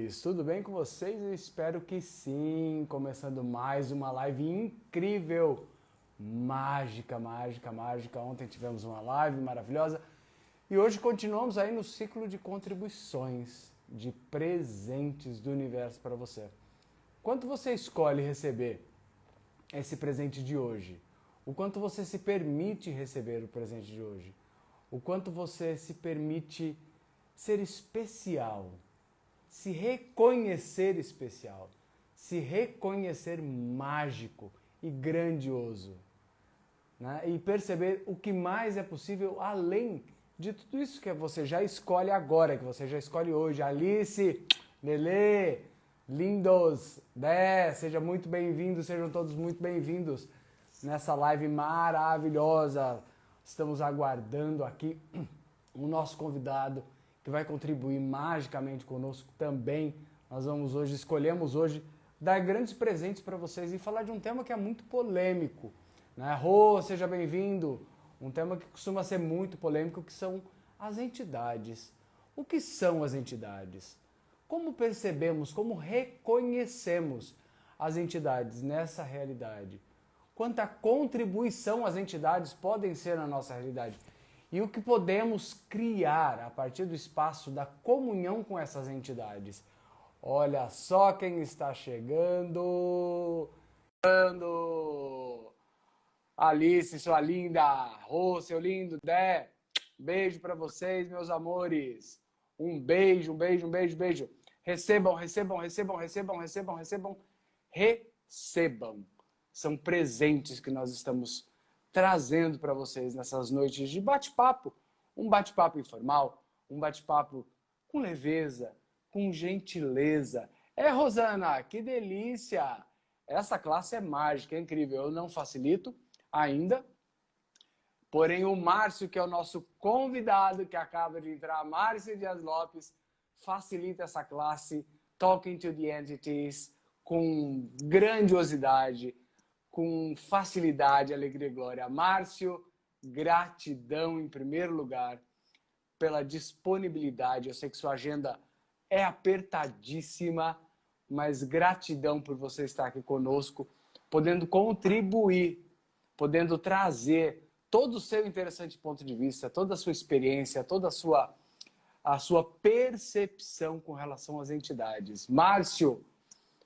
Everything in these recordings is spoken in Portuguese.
amores, tudo bem com vocês? Eu espero que sim. Começando mais uma live incrível, mágica, mágica, mágica. Ontem tivemos uma live maravilhosa e hoje continuamos aí no ciclo de contribuições, de presentes do universo para você. Quanto você escolhe receber esse presente de hoje? O quanto você se permite receber o presente de hoje? O quanto você se permite ser especial? Se reconhecer especial, se reconhecer mágico e grandioso, né? E perceber o que mais é possível além de tudo isso que você já escolhe agora, que você já escolhe hoje. Alice, Lele, lindos, Dé, seja muito bem-vindo, sejam todos muito bem-vindos nessa live maravilhosa. Estamos aguardando aqui o nosso convidado que vai contribuir magicamente conosco também. Nós escolhemos hoje dar grandes presentes para vocês e falar de um tema que é muito polêmico, né? Rô, seja bem-vindo. Um tema que costuma ser muito polêmico, que são as entidades. O que são as entidades? Como percebemos, como reconhecemos as entidades nessa realidade? Quanta contribuição as entidades podem ser na nossa realidade? E o que podemos criar a partir do espaço da comunhão com essas entidades? Olha só quem está chegando! Alice, sua linda! Rô, seu lindo! Dé! Beijo para vocês, meus amores! Um beijo, um beijo, um beijo, beijo! Recebam, recebam, recebam, recebam, recebam, recebam, recebam! São presentes que nós estamos trazendo para vocês nessas noites de bate-papo. Um bate-papo informal, um bate-papo com leveza, com gentileza. Rosana, que delícia! Essa classe é mágica, é incrível. Eu não facilito ainda, porém o Márcio, que é o nosso convidado, que acaba de entrar, Márcio Dias Lopes, facilita essa classe Talking to the Entities com grandiosidade, com facilidade, alegria e glória. Márcio, gratidão em primeiro lugar pela disponibilidade. Eu sei que sua agenda é apertadíssima, mas gratidão por você estar aqui conosco, podendo contribuir, podendo trazer todo o seu interessante ponto de vista, toda a sua experiência, toda a sua percepção com relação às entidades. Márcio,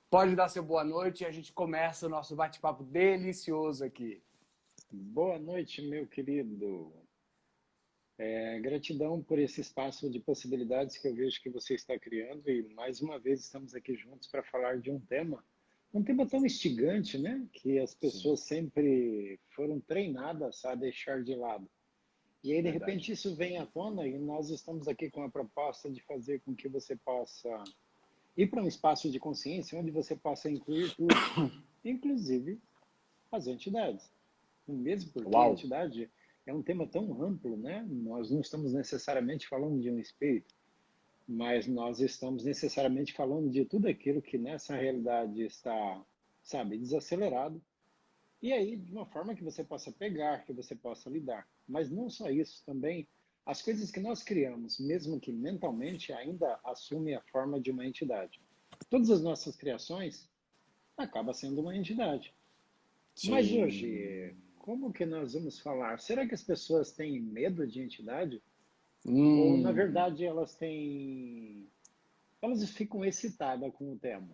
pode dar seu boa noite e a gente começa o nosso bate-papo delicioso aqui. Boa noite, meu querido. Gratidão por esse espaço de possibilidades que eu vejo que você está criando e mais uma vez estamos aqui juntos para falar de um tema tão instigante, né? Que as pessoas sempre foram treinadas a deixar de lado. E aí, de repente, isso vem à tona e nós estamos aqui com a proposta de fazer com que você possa ir para um espaço de consciência onde você possa incluir tudo, inclusive as entidades. Mesmo porque a entidade é um tema tão amplo, né? Nós não estamos necessariamente falando de um espírito, mas nós estamos necessariamente falando de tudo aquilo que nessa realidade está, sabe, desacelerado. E aí, de uma forma que você possa pegar, que você possa lidar. Mas não só isso, também as coisas que nós criamos, mesmo que mentalmente, ainda assumem a forma de uma entidade. Todas as nossas criações acabam sendo uma entidade. Sim. Mas hoje, como que nós vamos falar? Será que as pessoas têm medo de entidade? Ou, na verdade, elas ficam excitadas com o tema?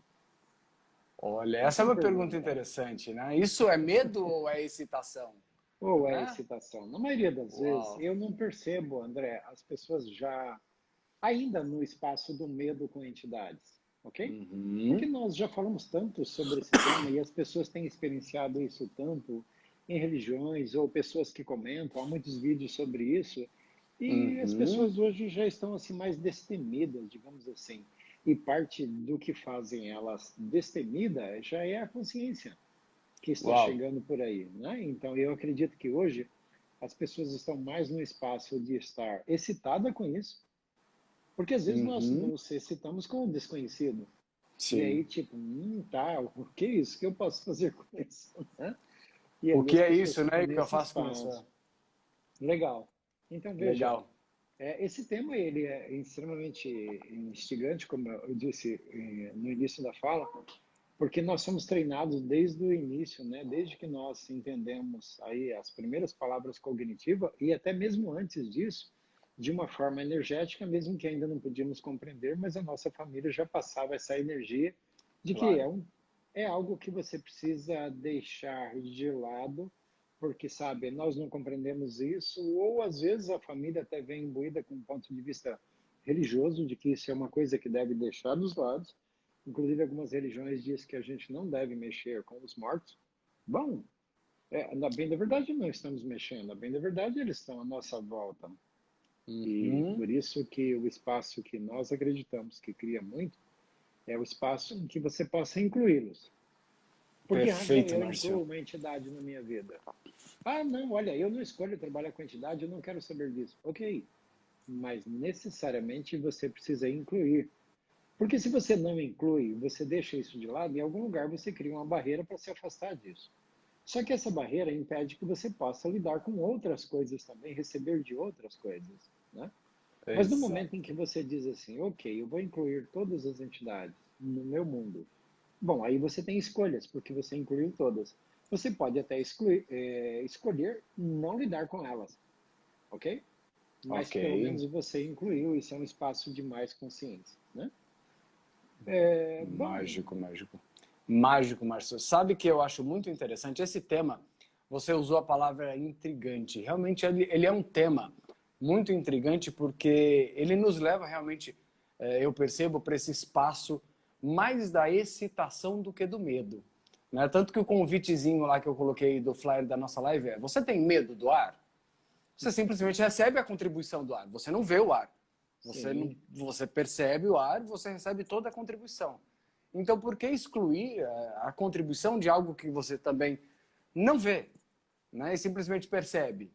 Olha, essa é uma pergunta interessante, né? Isso é medo ou é excitação? Ou é excitação? Na maioria das vezes, eu não percebo, André, as pessoas já ainda no espaço do medo com entidades, ok? Porque nós já falamos tanto sobre esse tema e as pessoas têm experienciado isso tanto em religiões ou pessoas que comentam, há muitos vídeos sobre isso, e as pessoas hoje já estão assim mais destemidas, digamos assim. E parte do que fazem elas destemida já é a consciência que está chegando por aí, né? Então eu acredito que hoje as pessoas estão mais no espaço de estar excitada com isso, porque às vezes nós nos excitamos com o desconhecido. Sim. E aí, tipo, tá, o que é isso? O que eu posso fazer com isso? Né? O que é isso, né? O que eu faço com isso? Legal. Então, veja, Esse tema ele é extremamente instigante, como eu disse no início da fala, porque nós somos treinados desde o início, né? Desde que nós entendemos aí as primeiras palavras cognitivas e até mesmo antes disso, de uma forma energética, mesmo que ainda não podíamos compreender, mas a nossa família já passava essa energia de que Claro. é algo que você precisa deixar de lado, porque, sabe, nós não compreendemos isso, ou às vezes a família até vem imbuída com um ponto de vista religioso, de que isso é uma coisa que deve deixar dos lados. Inclusive, algumas religiões dizem que a gente não deve mexer com os mortos. Bom, na bem da verdade, não estamos mexendo. Na bem da verdade, eles estão à nossa volta. E Uhum. por isso que o espaço que nós acreditamos que cria muito é o espaço em que você possa incluí-los. Porque, Rafa, Perfeito, eu Márcio. incluo uma entidade na minha vida. Ah, não, olha, eu não escolho trabalhar com entidade, eu não quero saber disso. Ok, mas necessariamente você precisa incluir. Porque se você não inclui, você deixa isso de lado, em algum lugar você cria uma barreira para se afastar disso. Só que essa barreira impede que você possa lidar com outras coisas também, receber de outras coisas, né? Mas no momento em Exato. que você diz assim, ok, eu vou incluir todas as entidades no meu mundo, bom, aí você tem escolhas, porque você incluiu todas. Você pode até escolher não lidar com elas, ok? Mas Ok. pelo menos você incluiu, isso é um espaço de mais consciência, né? Bom, Mágico, mágico. Mágico, Márcio. Sabe que eu acho muito interessante esse tema? Você usou a palavra intrigante. Realmente ele é um tema muito intrigante porque ele nos leva realmente, eu percebo, para esse espaço mais da excitação do que do medo. Né? Tanto que o convitezinho lá que eu coloquei do flyer da nossa live é: você tem medo do ar? Você simplesmente recebe a contribuição do ar. Você não vê o ar. Você, não, sim, você percebe o ar, você recebe toda a contribuição. Então, por que excluir a contribuição de algo que você também não vê, né? E simplesmente percebe?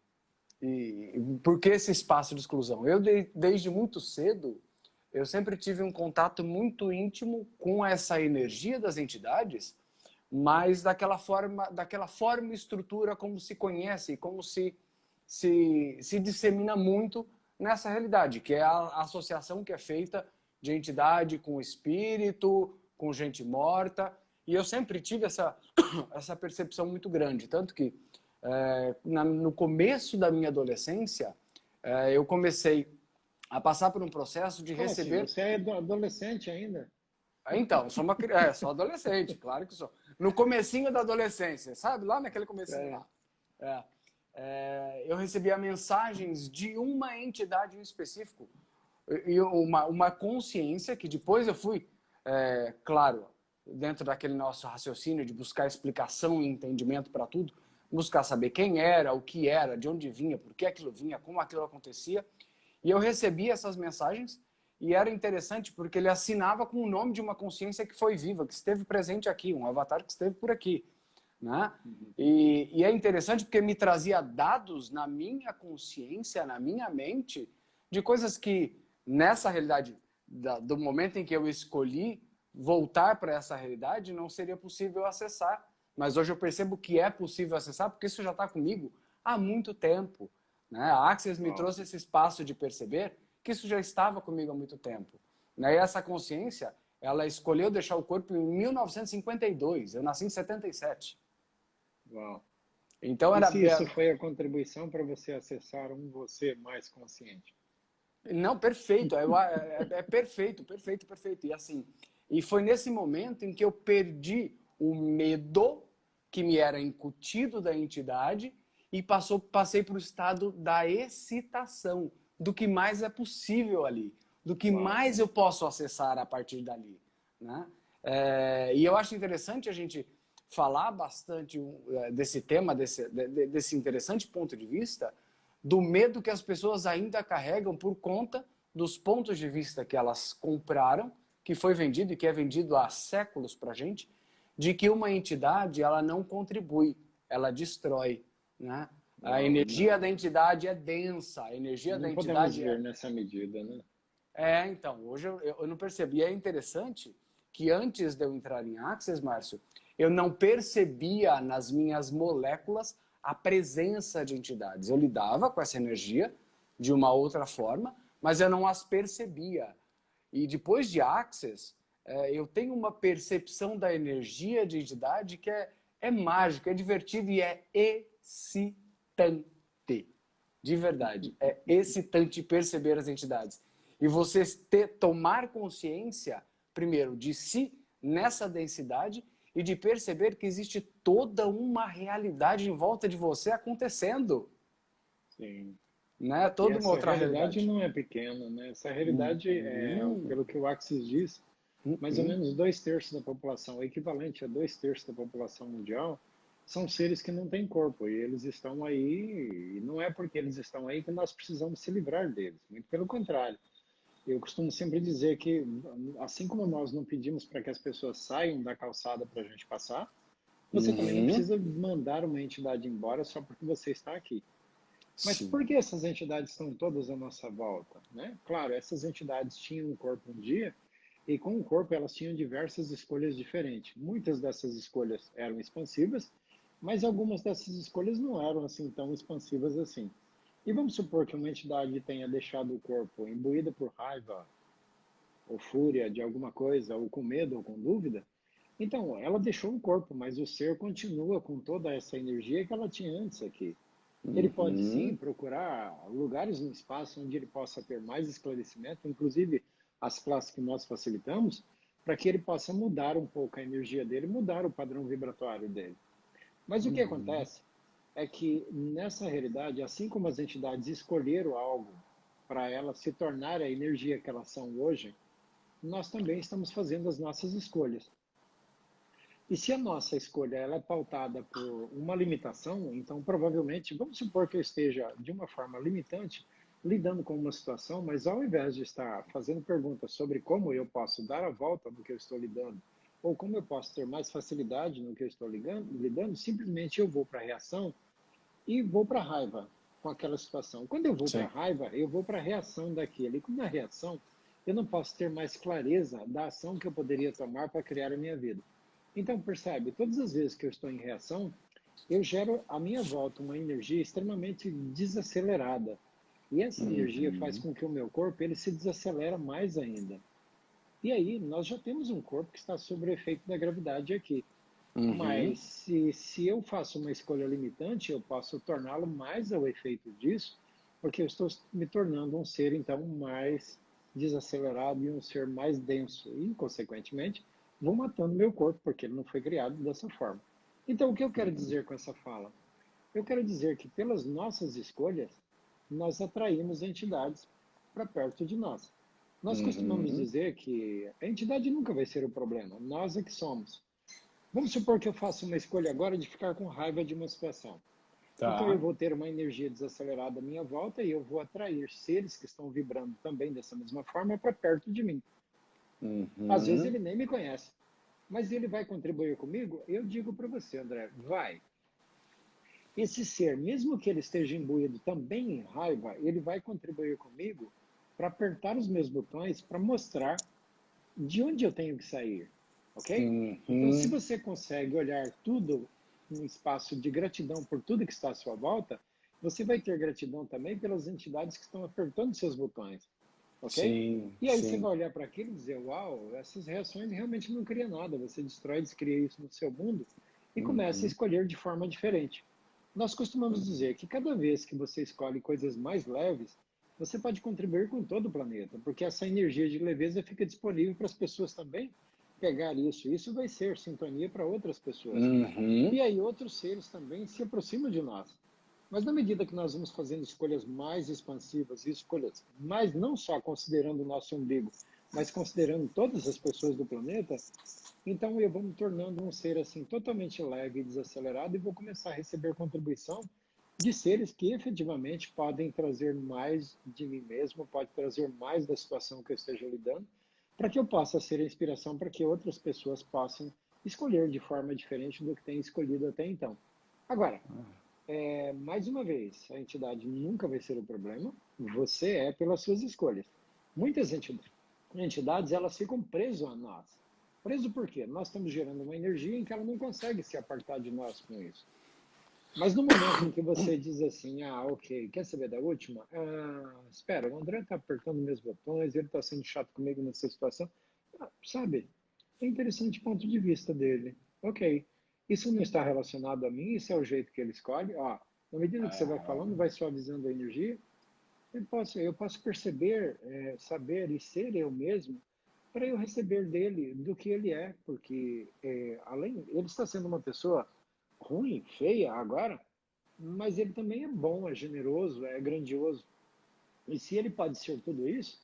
E por que esse espaço de exclusão? Eu, desde muito cedo, eu sempre tive um contato muito íntimo com essa energia das entidades, mas daquela forma e estrutura como se conhece, como se dissemina muito nessa realidade, que é a associação que é feita de entidade com espírito, com gente morta. E eu sempre tive essa percepção muito grande. Tanto que, no começo da minha adolescência, eu comecei a passar por um processo de como assim? receber. Você é adolescente ainda? Então, sou adolescente, claro que sou. No comecinho da adolescência, sabe? Lá naquele comecinho É, lá. É, eu recebia mensagens de uma entidade em específico e uma consciência que depois eu fui, claro, dentro daquele nosso raciocínio de buscar explicação e entendimento para tudo, buscar saber quem era, o que era, de onde vinha, por que aquilo vinha, como aquilo acontecia. E eu recebia essas mensagens e era interessante porque ele assinava com o nome de uma consciência que foi viva, que esteve presente aqui, um avatar que esteve por aqui, né? uhum. E é interessante porque me trazia dados na minha consciência, na minha mente, de coisas que nessa realidade, do momento em que eu escolhi voltar para essa realidade, não seria possível acessar. Mas hoje eu percebo que é possível acessar porque isso já está comigo há muito tempo. Né? A Axis me Uau. trouxe esse espaço de perceber que isso já estava comigo há muito tempo. Né? E essa consciência, ela escolheu deixar o corpo em 1952. Eu nasci em 77. Uau. Então E era. se isso foi a contribuição para você acessar um você mais consciente? Não, perfeito. É perfeito, perfeito, perfeito. E assim, e foi nesse momento em que eu perdi o medo que me era incutido da entidade e passei para o estado da excitação, do que mais é possível ali, do que Uau. mais eu posso acessar a partir dali. Né? E eu acho interessante a gente falar bastante desse tema, desse interessante ponto de vista, do medo que as pessoas ainda carregam por conta dos pontos de vista que elas compraram, que foi vendido e que é vendido há séculos para a gente, de que uma entidade ela não contribui, ela destrói. Né? A Uau. energia da entidade é densa, a energia da Não podemos entidade ver nessa medida, né? então, hoje eu não percebi. É interessante que antes de eu entrar em Access, Márcio, eu não percebia nas minhas moléculas a presença de entidades. Eu lidava com essa energia, de uma outra forma, mas eu não as percebia. E depois de Access, eu tenho uma percepção da energia de entidade que é mágica, é divertido e é excitante. De verdade. É excitante perceber as entidades. E você tomar consciência, primeiro, de si nessa densidade e de perceber que existe toda uma realidade em volta de você acontecendo. Sim. Né? E Toda uma essa outra realidade realidade. não é pequena, né? Essa realidade é, Hum, pelo que o Axis diz, mais ou hum. menos 2/3 da população, o equivalente a 2/3 da população mundial, são seres que não têm corpo e eles estão aí, e não é porque eles estão aí que nós precisamos se livrar deles, muito pelo contrário. Eu costumo sempre dizer que, assim como nós não pedimos para que as pessoas saiam da calçada para a gente passar, você também não Uhum. precisa mandar uma entidade embora só porque você está aqui. Mas Sim. por que essas entidades estão todas à nossa volta? Né? Claro, essas entidades tinham um corpo um dia, e com o corpo elas tinham diversas escolhas diferentes. Muitas dessas escolhas eram expansivas, mas algumas dessas escolhas não eram assim tão expansivas assim. E vamos supor que uma entidade tenha deixado o corpo imbuída por raiva ou fúria de alguma coisa, ou com medo, ou com dúvida. Então, ela deixou o corpo, mas o ser continua com toda essa energia que ela tinha antes aqui. Ele pode sim Uhum. procurar lugares no espaço onde ele possa ter mais esclarecimento, inclusive as classes que nós facilitamos, para que ele possa mudar um pouco a energia dele, mudar o padrão vibratório dele. Mas o que Uhum. acontece é que nessa realidade, assim como as entidades escolheram algo para elas se tornar a energia que elas são hoje, nós também estamos fazendo as nossas escolhas. E se a nossa escolha ela é pautada por uma limitação, então provavelmente, vamos supor que eu esteja de uma forma limitante lidando com uma situação, mas ao invés de estar fazendo perguntas sobre como eu posso dar a volta no que eu estou lidando, ou como eu posso ter mais facilidade no que eu estou lidando, simplesmente eu vou para a reação e vou para a raiva com aquela situação. Quando eu vou para a Sim. raiva, eu vou para a reação daquilo. E na reação, eu não posso ter mais clareza da ação que eu poderia tomar para criar a minha vida. Então, percebe, todas as vezes que eu estou em reação, eu gero à minha volta uma energia extremamente desacelerada. E essa energia faz Uhum. com que o meu corpo ele se desacelera mais ainda. E aí, nós já temos um corpo que está sob o efeito da gravidade aqui. Uhum. Mas se eu faço uma escolha limitante, eu posso torná-lo mais ao efeito disso, porque eu estou me tornando um ser, então, mais desacelerado e um ser mais denso. E, consequentemente, vou matando meu corpo, porque ele não foi criado dessa forma. Então, o que eu quero dizer com essa fala? Eu quero dizer que, pelas nossas escolhas, nós atraímos entidades para perto de nós. Nós costumamos Uhum. dizer que a entidade nunca vai ser o problema, nós é que somos. Vamos supor que eu faça uma escolha agora de ficar com raiva de uma situação. Então eu Tá. vou ter uma energia desacelerada à minha volta e eu vou atrair seres que estão vibrando também dessa mesma forma para perto de mim. Às vezes Uhum. ele nem me conhece, mas ele vai contribuir comigo? Eu digo para você, André, vai. Esse ser, mesmo que ele esteja imbuído também em raiva, ele vai contribuir comigo para apertar os meus botões para mostrar de onde eu tenho que sair, ok? Então, se Uhum. você consegue olhar tudo num espaço de gratidão por tudo que está à sua volta, você vai ter gratidão também pelas entidades que estão apertando seus botões, ok? Sim, E aí você sim. vai olhar para aquilo e dizer, uau, essas reações realmente não criam nada. Você destrói, descria isso no seu mundo e começa a Uhum. escolher de forma diferente. Nós costumamos dizer que cada vez que você escolhe coisas mais leves, você pode contribuir com todo o planeta, porque essa energia de leveza fica disponível para as pessoas também pegar isso. Isso vai ser sintonia para outras pessoas. Uhum. E aí outros seres também se aproximam de nós. Mas na medida que nós vamos fazendo escolhas mais expansivas e escolhas mais não só considerando o nosso umbigo, mas considerando todas as pessoas do planeta, então eu vou me tornando um ser assim totalmente leve e desacelerado e vou começar a receber contribuição de seres que efetivamente podem trazer mais de mim mesmo, pode trazer mais da situação que eu esteja lidando, para que eu possa ser a inspiração para que outras pessoas possam escolher de forma diferente do que têm escolhido até então. Agora, mais uma vez, a entidade nunca vai ser o problema, você é pelas suas escolhas. Muitas entidades elas ficam presas a nós. Preso por quê? Nós estamos gerando uma energia em que ela não consegue se apartar de nós com isso. Mas no momento em que você diz assim, ah, ok, quer saber da última? Espera, o André está apertando meus botões, ele está sendo chato comigo nessa situação. Sabe, é interessante o ponto de vista dele. Ok, isso não está relacionado a mim, isso é o jeito que ele escolhe. Ó, na medida que você vai falando, vai suavizando a energia, eu posso perceber, saber e ser eu mesmo para eu receber dele do que ele é, porque além, ele está sendo uma pessoa ruim, feia agora, mas ele também é bom, é generoso, é grandioso. E se ele pode ser tudo isso,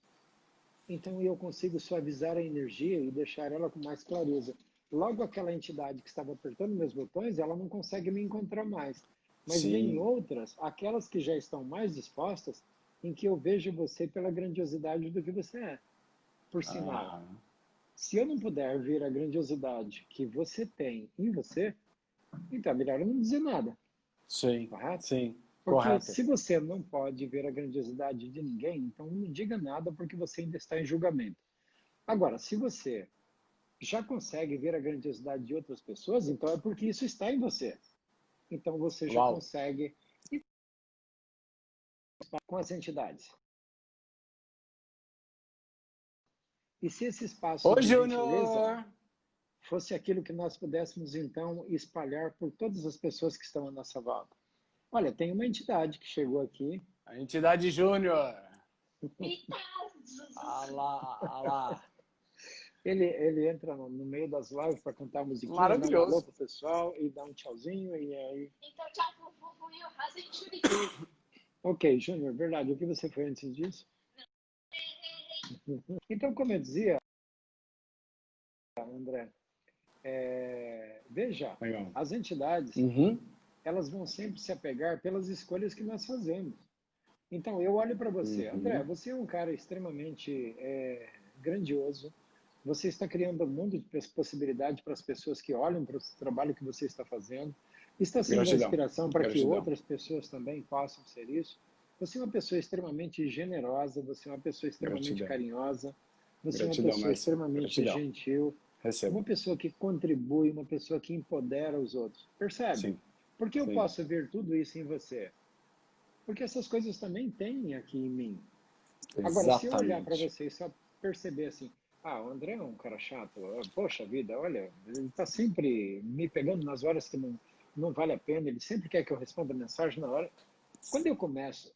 então eu consigo suavizar a energia e deixar ela com mais clareza. Logo, aquela entidade que estava apertando meus botões, ela não consegue me encontrar mais. Mas vem Sim. outras, aquelas que já estão mais dispostas, em que eu vejo você pela grandiosidade do que você é. Por sinal, Aham. se eu não puder ver a grandiosidade que você tem em você, então é melhor eu não dizer nada, Sim, correto? sim, Porque correto. se você não pode ver a grandiosidade de ninguém, então não diga nada porque você ainda está em julgamento. Agora, se você já consegue ver a grandiosidade de outras pessoas, então é porque isso está em você. Então você já Uau. consegue ir com as entidades. E se esse espaço Ô, de gentileza Júnior! fosse aquilo que nós pudéssemos então espalhar por todas as pessoas que estão à nossa volta? Olha, tem uma entidade que chegou aqui. A entidade Júnior. Ah lá, ah lá. Ele entra no meio das lives para cantar a musiquinha, dar um alô Maravilhoso. pro pessoal e dar um tchauzinho e aí. Então, tchau, Fufu, e o Rasenchuri. Ok, Júnior, verdade. O que você foi antes disso? Então, como eu dizia, André, veja, Legal. as entidades, Uhum. elas vão sempre se apegar pelas escolhas que nós fazemos. Então, eu olho para você. André, Uhum. você é um cara extremamente grandioso. Você está criando um mundo de possibilidades para as pessoas que olham para o trabalho que você está fazendo. Está sendo uma Gratidão. inspiração para que Gratidão. outras pessoas também possam ser isso. Você é uma pessoa extremamente generosa, você é uma pessoa extremamente Gratidão. carinhosa, você é uma Gratidão, pessoa mestre. extremamente Gratidão. gentil, Recebo. uma pessoa que contribui, uma pessoa que empodera os outros. Percebe? Sim. Por que eu Sim. posso ver tudo isso em você? Porque essas coisas também têm aqui em mim. Agora, se eu olhar para Exatamente. você e só perceber assim, ah, o André é um cara chato, poxa vida, olha, ele está sempre me pegando nas horas que não vale a pena, ele sempre quer que eu responda a mensagem na hora. Quando eu começo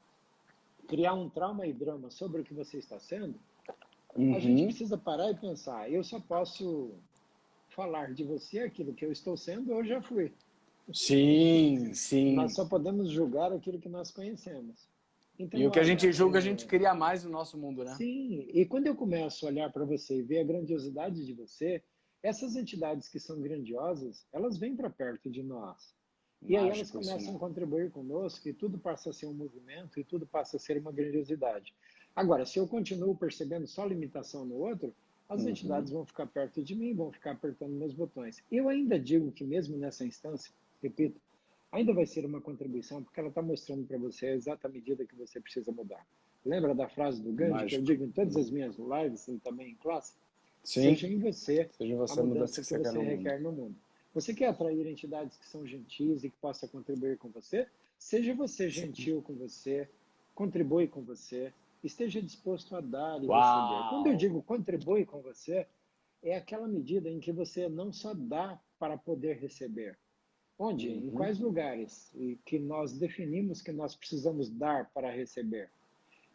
a criar um trauma e drama sobre o que você está sendo, a gente Uhum. precisa parar e pensar, eu só posso falar de você aquilo que eu estou sendo ou já fui. Sim, Nós sim. só podemos julgar aquilo que nós conhecemos. E Então, o que a olha, gente julga, a gente cria mais no nosso mundo, né? sim, e quando eu começo a olhar para você e ver a grandiosidade de você, essas entidades que são grandiosas, elas vêm para perto de nós. E aí elas Mágico isso, começam né? a contribuir conosco e tudo passa a ser um movimento e tudo passa a ser uma grandiosidade. Agora, se eu continuo percebendo só limitação no outro, as Uhum. entidades vão ficar perto de mim, vão ficar apertando meus botões. Eu ainda digo que mesmo nessa instância, repito, ainda vai ser uma contribuição, porque ela está mostrando para você a exata medida que você precisa mudar. Lembra da frase do Gandhi, que eu Mágico. digo em todas as minhas lives e também em classe? Sim. Seja em você Seja a você a mudança mudança que que você quer você no mundo. requer no mundo. Você quer atrair entidades que são gentis e que possam contribuir com você? Seja você Sim. gentil com você, contribui com você, esteja disposto a dar e receber. Quando eu Uau! digo contribui com você, é aquela medida em que você não só dá para poder receber. Onde? Em Uhum. quais lugares e que nós definimos que nós precisamos dar para receber?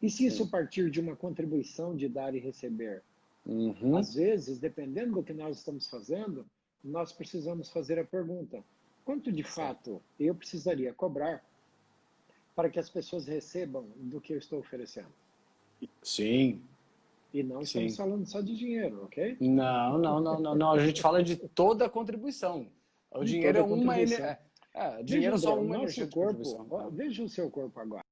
E se Sim. isso partir de uma contribuição de dar e receber? Uhum. Às vezes, dependendo do que nós estamos fazendo, nós precisamos fazer a pergunta: quanto de Certo. fato eu precisaria cobrar para que as pessoas recebam do que eu estou oferecendo? Sim, E não estamos sim. falando só de dinheiro, ok? Não, não, não, não, não. A gente fala de toda a contribuição. O De dinheiro é toda a uma contribuição. Veja, dinheiro é André, só o uma nosso energia de corpo, contribuição. Tá? veja o seu corpo agora.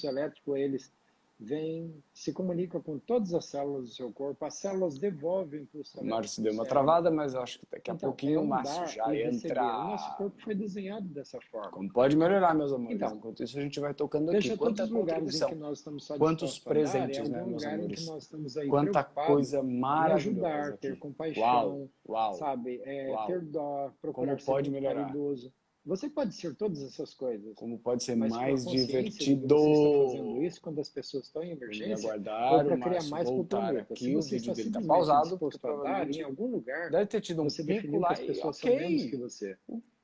O elétrico, eles vem, se comunica com todas as células do seu corpo, as células devolvem para o O Márcio cérebro. deu uma travada, mas eu acho que daqui a Então, é pouquinho o um Márcio dar já e receber. O nosso entra. corpo foi desenhado dessa forma. Como pode melhorar, meus amores? Então, Enquanto isso, a gente vai tocando aqui. veja, todos Quanta os lugares em que contribuição, nós estamos só quantos dispostos a dar, é presentes, né, algum meus lugar em que amores? nós estamos aí Quanta preocupados coisa em maravilhosa ajudar, ter aqui. Uau, compaixão, uau, sabe, ter uau. dó, Como procurar ser pode muito melhorar? caridoso. Você pode ser todas essas coisas, Como pode ser mas com a mais consciência de que você está fazendo divertido? isso quando as pessoas estão em Vamos emergência ou aguardar o para criar Márcio mais para o voltar planeta. Se aqui. O você vídeo está dele está simplesmente pausado, porque disposto a dar, em provavelmente algum lugar deve ter tido um você pico definiu que lá as e pessoas são menos que ok. você.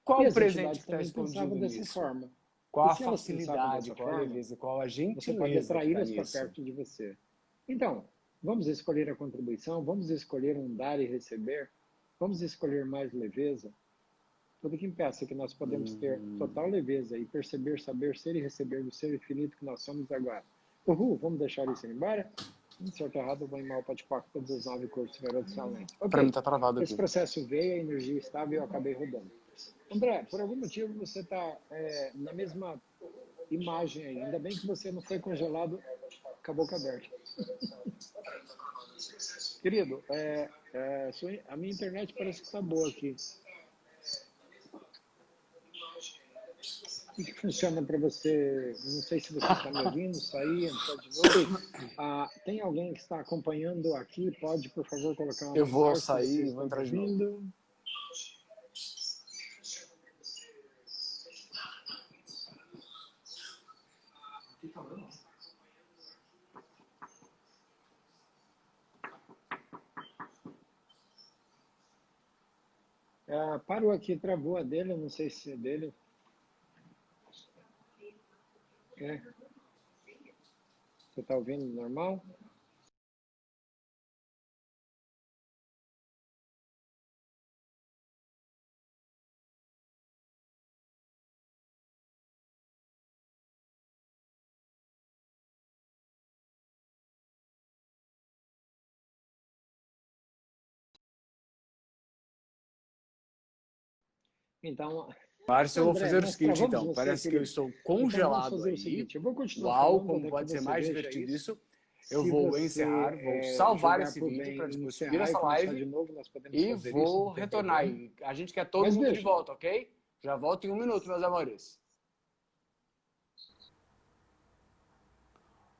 Qual E o as presente entidades que está também pensavam escondido dessa nisso? forma. Qual E a se elas pensavam facilidade, dessa qual a forma, leveza, qual a você pode gentileza que está atraí-las para nisso? perto de você. Então, vamos escolher a contribuição, vamos escolher um dar e receber, vamos escolher mais leveza. Tudo que impeça que nós podemos ter total leveza e perceber, saber, ser e receber do ser infinito que nós somos agora. Uhul, vamos deixar isso ir embora? Certo ou errado, eu vou em mal pode-paco todos os 9 cursos, garoto excelente. Para mim Ok, tá travado esse aqui. processo veio, a energia estava e eu acabei rodando. André, por algum motivo você está na mesma imagem aí. Ainda bem que você não foi congelado com a boca aberta. Querido, a minha internet parece que está boa aqui. O que funciona para você? Não sei se você está me ouvindo, sair, entrar de novo. Tem alguém que está acompanhando aqui? Pode, por favor, colocar uma Eu vou mensagem se sair vocês e vou estão me entrar de novo. ouvindo. Parou aqui, travou a dele, eu não sei se é dele. Você está ouvindo normal? Então, Márcio, eu vou André, fazer o nós seguinte, travamos então. você, Parece que eu querido. estou Então vamos congelado fazer o aí. seguinte, eu vou continuar Uau, falando como até que pode ser você mais veja divertido isso. isso. Eu Se vou encerrar, vou você salvar julgar esse por vídeo para bem depois subir encerrar e essa começar de live novo, nós podemos e fazer isso, vou não tem retornar. problema. E a gente quer todo Mas mundo de veja, volta, ok? Já volto em um minuto, meus amores.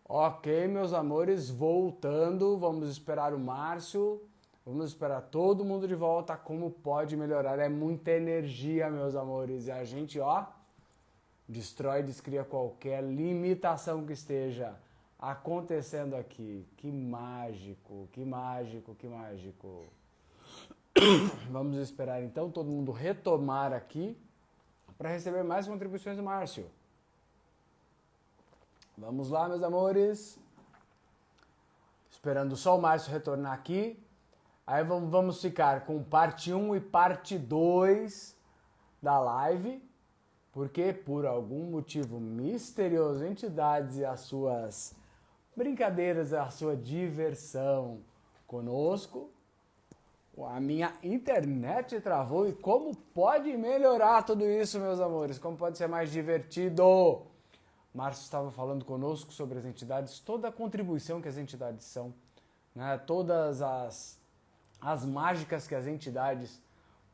Ok, meus amores, voltando. Vamos esperar o Márcio. Vamos esperar todo mundo de volta. Como pode melhorar? É muita energia, meus amores. E a gente, ó, destrói e descria qualquer limitação que esteja acontecendo aqui. Que mágico, que mágico, que mágico. Vamos esperar então todo mundo retomar aqui para receber mais contribuições do Márcio. Vamos lá, meus amores. Esperando só o Márcio retornar aqui. Aí vamos ficar com parte 1 e parte 2 da live. Porque por algum motivo misterioso, entidades e as suas brincadeiras, a sua diversão conosco, a minha internet travou. E como pode melhorar tudo isso, meus amores? Como pode ser mais divertido? Márcio estava falando conosco sobre as entidades, toda a contribuição que as entidades são, né? Todas as mágicas que as entidades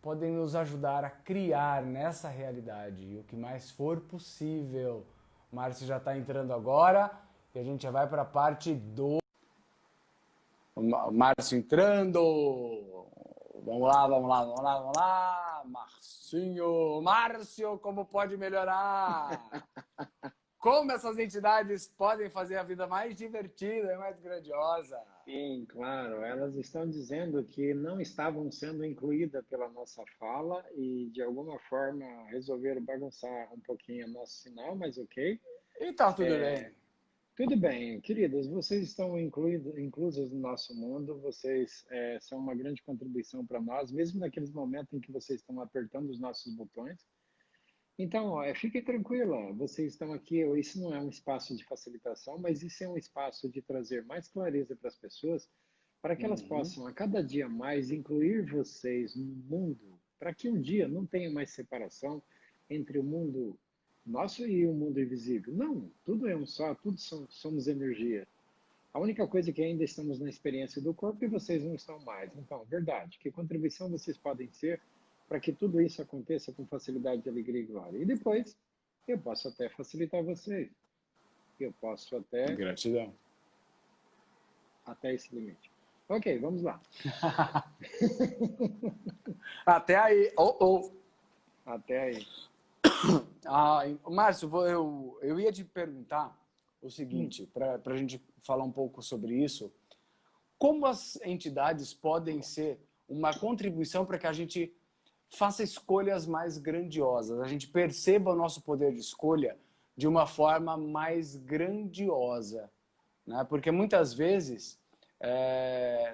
podem nos ajudar a criar nessa realidade, e o que mais for possível. O Márcio já está entrando agora e a gente já vai para a parte 2. O Márcio entrando. Vamos lá, vamos lá, vamos lá, vamos lá. Marcinho, Márcio, como pode melhorar? Como essas entidades podem fazer a vida mais divertida e mais grandiosa? sim, claro, elas estão dizendo que não estavam sendo incluídas pela nossa fala e de alguma forma resolveram bagunçar um pouquinho o nosso sinal, mas ok. E tá tudo bem. Tudo bem, queridas, vocês estão inclusas no nosso mundo, vocês são uma grande contribuição para nós, mesmo naqueles momentos em que vocês estão apertando os nossos botões. Então, fiquem tranquila, vocês estão aqui, isso não é um espaço de facilitação, mas isso é um espaço de trazer mais clareza para as pessoas, para que elas possam, a cada dia mais, incluir vocês no mundo, para que um dia não tenha mais separação entre o mundo nosso e o mundo invisível. Não, tudo é um só, somos energia. A única coisa é que ainda estamos na experiência do corpo e vocês não estão mais. Então, verdade, que contribuição vocês podem ser para que tudo isso aconteça com facilidade, alegria e glória. E depois, eu posso até facilitar vocês. Eu posso Gratidão. até esse limite. Ok, vamos lá. Até aí. Até aí. Márcio, eu ia te perguntar o seguinte, para a gente falar um pouco sobre isso. Como as entidades podem ser uma contribuição para que a gente faça escolhas mais grandiosas, a gente perceba o nosso poder de escolha de uma forma mais grandiosa, né? Porque muitas vezes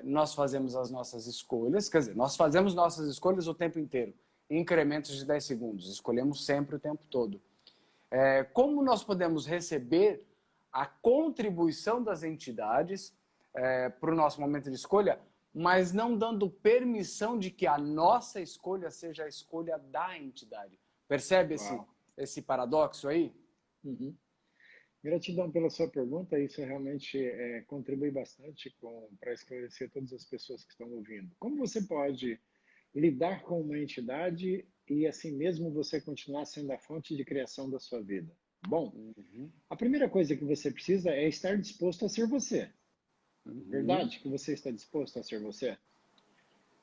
nós fazemos as nossas escolhas, quer dizer, nós fazemos nossas escolhas o tempo inteiro, em incrementos de 10 segundos, escolhemos sempre o tempo todo. Como nós podemos receber a contribuição das entidades para o nosso momento de escolha, mas não dando permissão de que a nossa escolha seja a escolha da entidade. Percebe esse paradoxo aí? Uhum. Gratidão pela sua pergunta, isso realmente contribui bastante para esclarecer todas as pessoas que estão ouvindo. Como você pode lidar com uma entidade e assim mesmo você continuar sendo a fonte de criação da sua vida? Bom, a primeira coisa que você precisa é estar disposto a ser você. Verdade que você está disposto a ser você?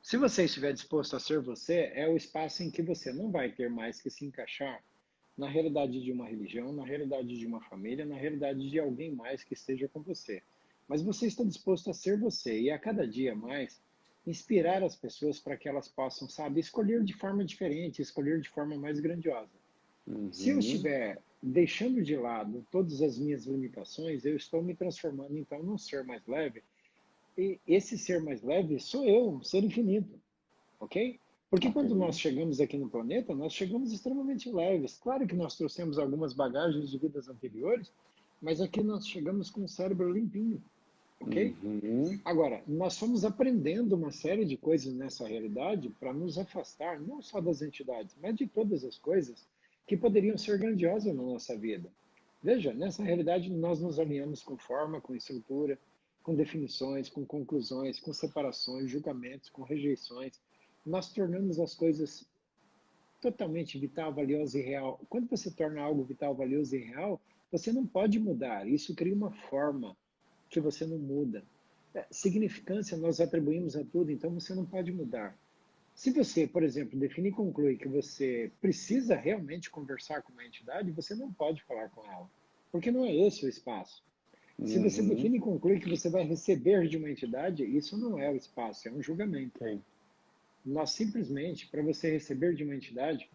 Se você estiver disposto a ser você, é o espaço em que você não vai ter mais que se encaixar na realidade de uma religião, na realidade de uma família, na realidade de alguém mais que esteja com você. Mas você está disposto a ser você e a cada dia mais inspirar as pessoas para que elas possam, sabe, escolher de forma diferente, escolher de forma mais grandiosa. Se eu estiver deixando de lado todas as minhas limitações, eu estou me transformando então num ser mais leve. E esse ser mais leve sou eu, um ser infinito, ok? Porque quando nós chegamos aqui no planeta, nós chegamos extremamente leves. Claro que nós trouxemos algumas bagagens de vidas anteriores, mas aqui nós chegamos com o cérebro limpinho, ok? Agora, nós fomos aprendendo uma série de coisas nessa realidade para nos afastar, não só das entidades, mas de todas as coisas que poderiam ser grandiosas na nossa vida. Veja, nessa realidade nós nos alinhamos com forma, com estrutura, com definições, com conclusões, com separações, julgamentos, com rejeições. Nós tornamos as coisas totalmente vital, valiosa e real. Quando você torna algo vital, valioso e real, você não pode mudar. Isso cria uma forma que você não muda. Significância nós atribuímos a tudo, então você não pode mudar. Se você, por exemplo, define e conclui que você precisa realmente conversar com uma entidade, você não pode falar com ela, porque não é esse o espaço. Se você define e conclui que você vai receber de uma entidade, isso não é o espaço, é um julgamento. Sim. Nós simplesmente, para você receber de uma entidade,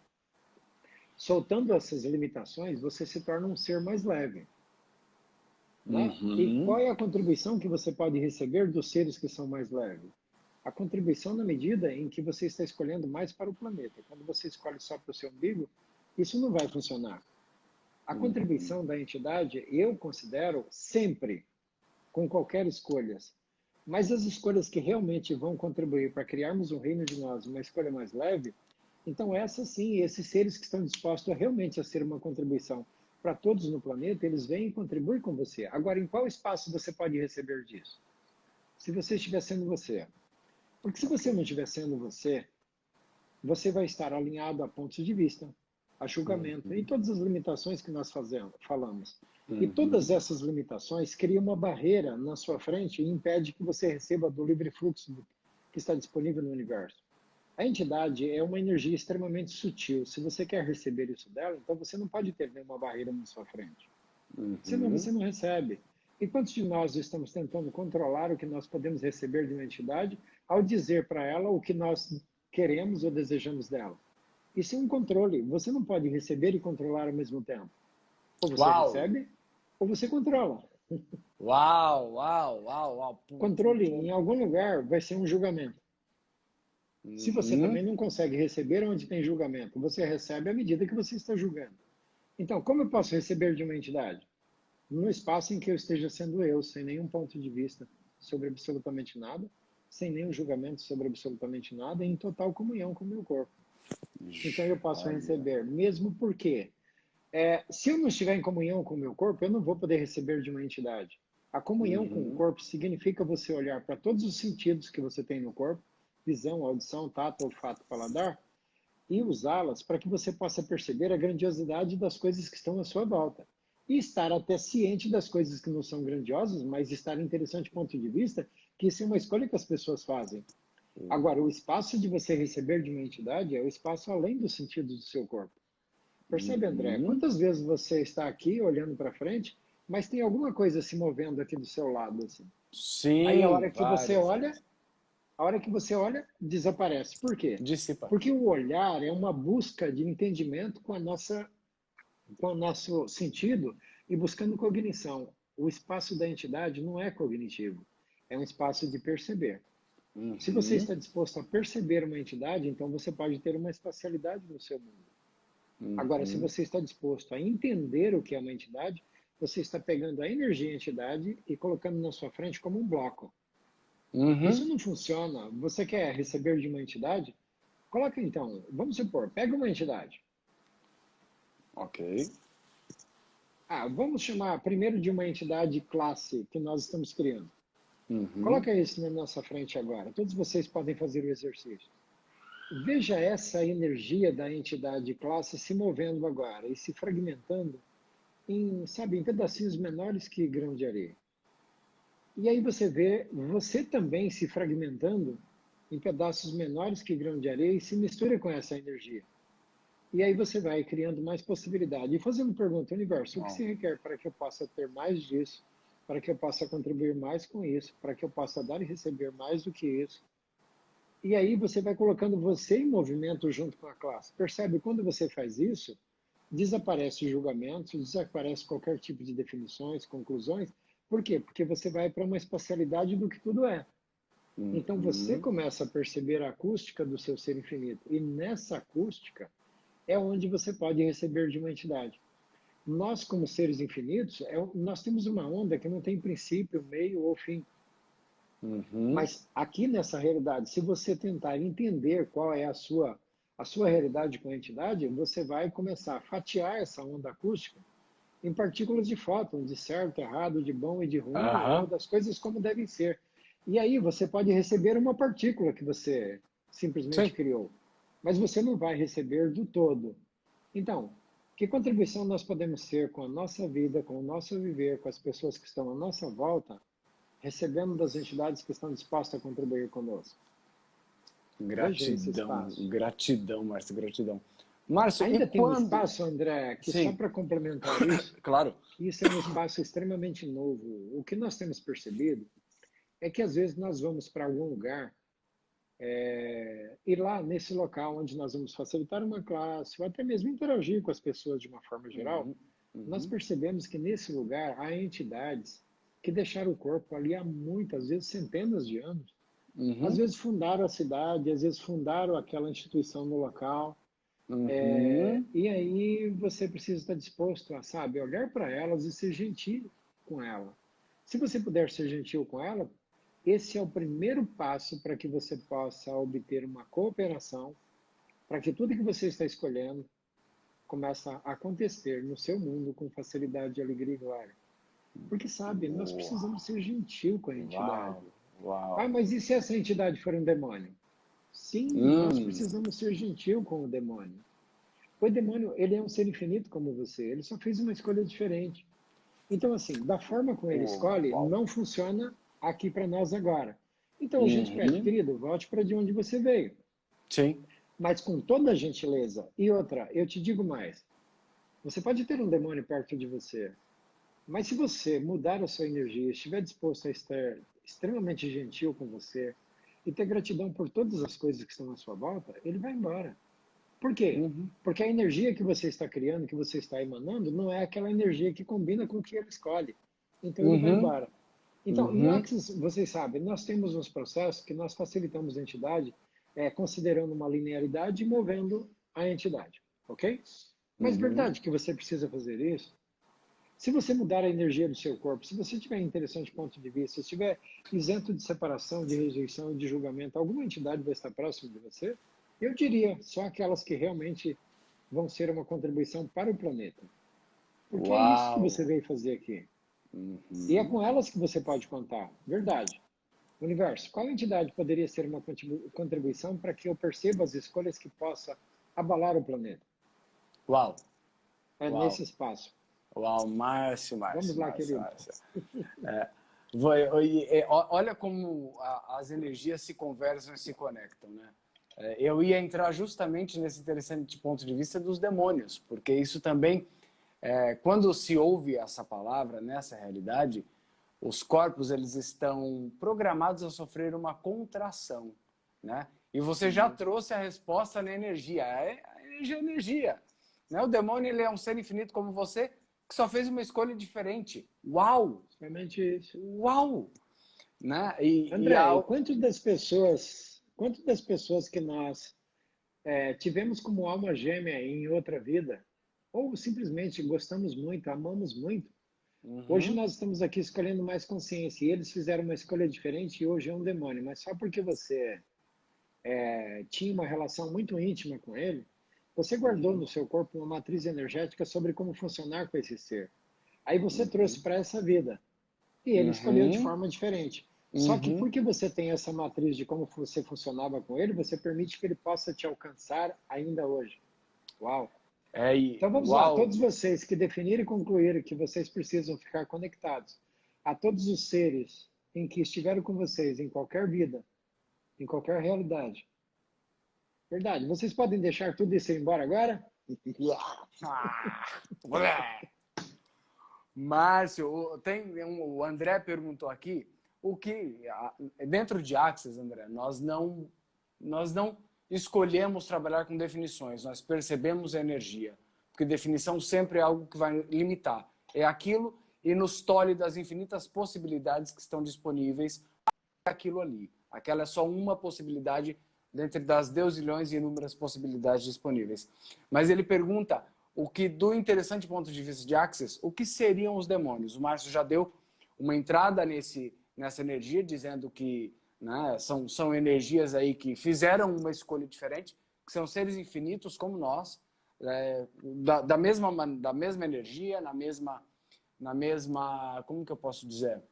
soltando essas limitações, você se torna um ser mais leve. Né? E qual é a contribuição que você pode receber dos seres que são mais leves? A contribuição na medida em que você está escolhendo mais para o planeta. Quando você escolhe só para o seu umbigo, isso não vai funcionar. A contribuição da entidade, eu considero sempre, com qualquer escolha, mas as escolhas que realmente vão contribuir para criarmos um reino de nós, uma escolha mais leve, então essas sim, esses seres que estão dispostos a realmente a ser uma contribuição para todos no planeta, eles vêm e contribuem com você. Agora, em qual espaço você pode receber disso? Se você estiver sendo você. Porque se você não estiver sendo você, você vai estar alinhado a pontos de vista, a julgamento e todas as limitações que nós falamos. E todas essas limitações criam uma barreira na sua frente e impede que você receba do livre fluxo que está disponível no universo. A entidade é uma energia extremamente sutil. Se você quer receber isso dela, então você não pode ter nenhuma barreira na sua frente. Senão você não recebe. E quantos de nós estamos tentando controlar o que nós podemos receber de uma entidade ao dizer para ela o que nós queremos ou desejamos dela? Isso é um controle. Você não pode receber e controlar ao mesmo tempo. Ou você recebe, ou você controla. Uau. Controle em algum lugar vai ser um julgamento. Se você também não consegue receber onde tem julgamento, você recebe à medida que você está julgando. Então, como eu posso receber de uma entidade? No espaço em que eu esteja sendo eu, sem nenhum ponto de vista sobre absolutamente nada, sem nenhum julgamento sobre absolutamente nada, em total comunhão com o meu corpo. Então eu posso receber, mesmo porque Se eu não estiver em comunhão com o meu corpo, eu não vou poder receber de uma entidade. A comunhão com o Uhum. corpo significa você olhar para todos os sentidos que você tem no corpo, visão, audição, tato, olfato, paladar, e usá-las para que você possa perceber a grandiosidade das coisas que estão à sua volta. E estar até ciente das coisas que não são grandiosas, mas estar interessante ponto de vista, que isso é uma escolha que as pessoas fazem. Agora, o espaço de você receber de uma entidade é o espaço além dos sentidos do seu corpo. Percebe, André? Uhum. Quantas vezes você está aqui olhando para frente, mas tem alguma coisa se movendo aqui do seu lado, assim? Aí Sim, várias vezes. a hora que você olha, desaparece. Por quê? Dissipa. Porque o olhar é uma busca de entendimento com o nosso sentido e buscando cognição. O espaço da entidade não é cognitivo, é um espaço de perceber. Se você Uhum. está disposto a perceber uma entidade, então você pode ter uma espacialidade no seu mundo. Agora, se Uhum. você está disposto a entender o que é uma entidade, você está pegando a energia da entidade e colocando na sua frente como um bloco. Isso Uhum. não funciona. Você quer receber de uma entidade? Coloca então, vamos supor, pega uma entidade. Ok. Vamos chamar primeiro de uma entidade classe que nós estamos criando. Uhum. Coloca isso na nossa frente agora. Todos vocês podem fazer o exercício. Veja essa energia da entidade classe se movendo agora e se fragmentando em pedacinhos menores que grão de areia. E aí você vê você também se fragmentando em pedaços menores que grão de areia e se mistura com essa energia. E aí você vai criando mais possibilidade. E fazendo pergunta, universo, o que Uau. se requer para que eu possa ter mais disso? Para que eu possa contribuir mais com isso? Para que eu possa dar e receber mais do que isso? E aí você vai colocando você em movimento junto com a classe. Percebe? Quando você faz isso, desaparece julgamentos, desaparece qualquer tipo de definições, conclusões. Por quê? Porque você vai para uma espacialidade do que tudo é. Então você Uhum. começa a perceber a acústica do seu ser infinito. E nessa acústica é onde você pode receber de uma entidade. Nós, como seres infinitos, nós temos uma onda que não tem princípio, meio ou fim. Uhum. Mas aqui nessa realidade, se você tentar entender qual é a sua realidade com a entidade, você vai começar a fatiar essa onda acústica em partículas de fóton, de certo, errado, de bom e de ruim, ou Aham. das coisas como devem ser. E aí você pode receber uma partícula que você simplesmente Sim. criou, mas você não vai receber do todo. Então, que contribuição nós podemos ter com a nossa vida, com o nosso viver, com as pessoas que estão à nossa volta, recebendo das entidades que estão dispostas a contribuir conosco? Veja esse Gratidão, espaço. gratidão, Márcio, gratidão. Márcio, e Ainda tem um quando? espaço, André, que só Sim, para complementar isso, claro. isso é um espaço extremamente novo. O que nós temos percebido é que às vezes nós vamos para algum lugar e lá nesse local onde nós vamos facilitar uma classe ou até mesmo interagir com as pessoas de uma forma geral, Uhum. nós Uhum. percebemos que nesse lugar há entidades que deixaram o corpo ali há muitas vezes centenas de anos. Às Uhum. vezes fundaram a cidade, às vezes fundaram aquela instituição no local. Uhum. E aí você precisa estar disposto a, sabe, olhar para elas e ser gentil com ela. Se você puder ser gentil com ela, esse é o primeiro passo para que você possa obter uma cooperação, para que tudo que você está escolhendo comece a acontecer no seu mundo com facilidade, alegria e glória. Porque, sabe, nós Uau, precisamos ser gentil com a uau, entidade. uau. Mas e se essa entidade for um demônio? Sim, nós Hum. precisamos ser gentil com o demônio. O demônio, ele é um ser infinito como você, ele só fez uma escolha diferente. Então, assim, da forma como ele escolhe, Uau. não funciona aqui para nós agora. Então a gente pede, Uhum. querido, volte para de onde você veio. Sim. Mas com toda a gentileza. E outra, eu te digo mais: você pode ter um demônio perto de você, mas se você mudar a sua energia, estiver disposto a estar extremamente gentil com você e ter gratidão por todas as coisas que estão à sua volta, ele vai embora. Por quê? Uhum. Porque a energia que você está criando, que você está emanando, não é aquela energia que combina com o que ele escolhe. Então ele vai Uhum. embora. Então, no Uhum. Axis, vocês sabem, nós temos uns processos que nós facilitamos a entidade, considerando uma linearidade e movendo a entidade, ok? Mas Uhum. verdade que você precisa fazer isso? Se você mudar a energia do seu corpo, se você tiver interessante ponto de vista, se estiver isento de separação, de rejeição e de julgamento, alguma entidade vai estar próximo de você? Eu diria, só aquelas que realmente vão ser uma contribuição para o planeta. Porque é isso que Uau! você veio fazer aqui. E é Uhum. com elas que você pode contar. Verdade. Universo, qual entidade poderia ser uma contribuição para que eu perceba as escolhas que possa abalar o planeta? Uau! É Uau! nesse espaço. Uau! Márcio, Vamos Márcio, lá, Márcio, querido. Márcio. Olha como as energias se conversam e se conectam, né? Eu ia entrar justamente nesse interessante ponto de vista dos demônios, porque isso também, quando se ouve essa palavra, nessa realidade, os corpos eles estão programados a sofrer uma contração, né? E você já trouxe a resposta na energia. A energia é energia, né? O demônio ele é um ser infinito como você que só fez uma escolha diferente. Uau! Somente isso. Uau! Né? André, e quanto das pessoas que nós tivemos como alma gêmea em outra vida, ou simplesmente gostamos muito, amamos muito, hoje Uhum, nós estamos aqui escolhendo mais consciência, e eles fizeram uma escolha diferente e hoje é um demônio, mas só porque você tinha uma relação muito íntima com ele, você guardou uhum, no seu corpo uma matriz energética sobre como funcionar com esse ser. Aí você trouxe uhum, para essa vida. E ele escolheu de uhum, forma diferente. Só que uhum. porque você tem essa matriz de como você funcionava com ele, você permite que ele possa te alcançar ainda hoje. Uau! Então vamos lá, Uau! todos vocês que definiram e concluíram que vocês precisam ficar conectados a todos os seres em que estiveram com vocês, em qualquer vida, em qualquer realidade. Verdade, vocês podem deixar tudo isso ir embora agora? Ah, Márcio, o André perguntou aqui o que dentro de Axis, André, nós não escolhemos trabalhar com definições, nós percebemos a energia, porque definição sempre é algo que vai limitar. É aquilo e nos tolhe das infinitas possibilidades que estão disponíveis aquilo ali. Aquela é só uma possibilidade dentre das deusilhões e inúmeras possibilidades disponíveis. Mas ele pergunta o que, do interessante ponto de vista de Axis, o que seriam os demônios? O Márcio já deu uma entrada nessa energia, dizendo que, né, são energias aí que fizeram uma escolha diferente, que são seres infinitos como nós, da mesma energia, na mesma, como que eu posso dizer?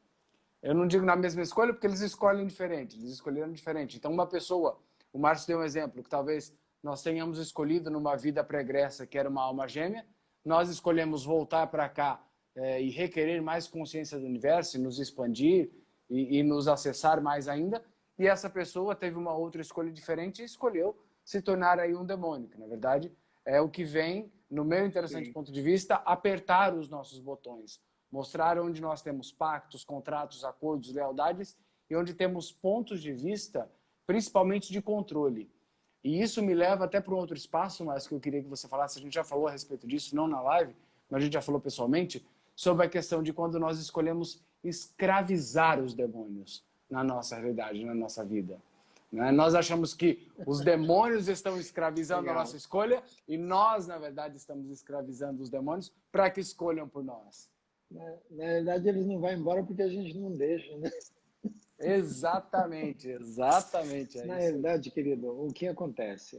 Eu não digo na mesma escolha porque eles escolhem diferente, eles escolheram diferente. Então, uma pessoa, o Márcio deu um exemplo, que talvez nós tenhamos escolhido numa vida pregressa que era uma alma gêmea, nós escolhemos voltar para cá e requerer mais consciência do universo, e nos expandir e nos acessar mais ainda, e essa pessoa teve uma outra escolha diferente e escolheu se tornar aí um demônio, que na verdade é o que vem, no meu interessante Sim. ponto de vista, apertar os nossos botões, mostrar onde nós temos pactos, contratos, acordos, lealdades e onde temos pontos de vista, principalmente de controle. E isso me leva até para um outro espaço, mas que eu queria que você falasse, a gente já falou a respeito disso, não na live, mas a gente já falou pessoalmente, sobre a questão de quando nós escolhemos escravizar os demônios na nossa realidade, na nossa vida. Nós achamos que os demônios estão escravizando a Legal. nossa escolha e nós, na verdade, estamos escravizando os demônios para que escolham por nós. Na verdade, eles não vão embora porque a gente não deixa, né? Exatamente, exatamente, é Na isso aí. realidade, querido, o que acontece?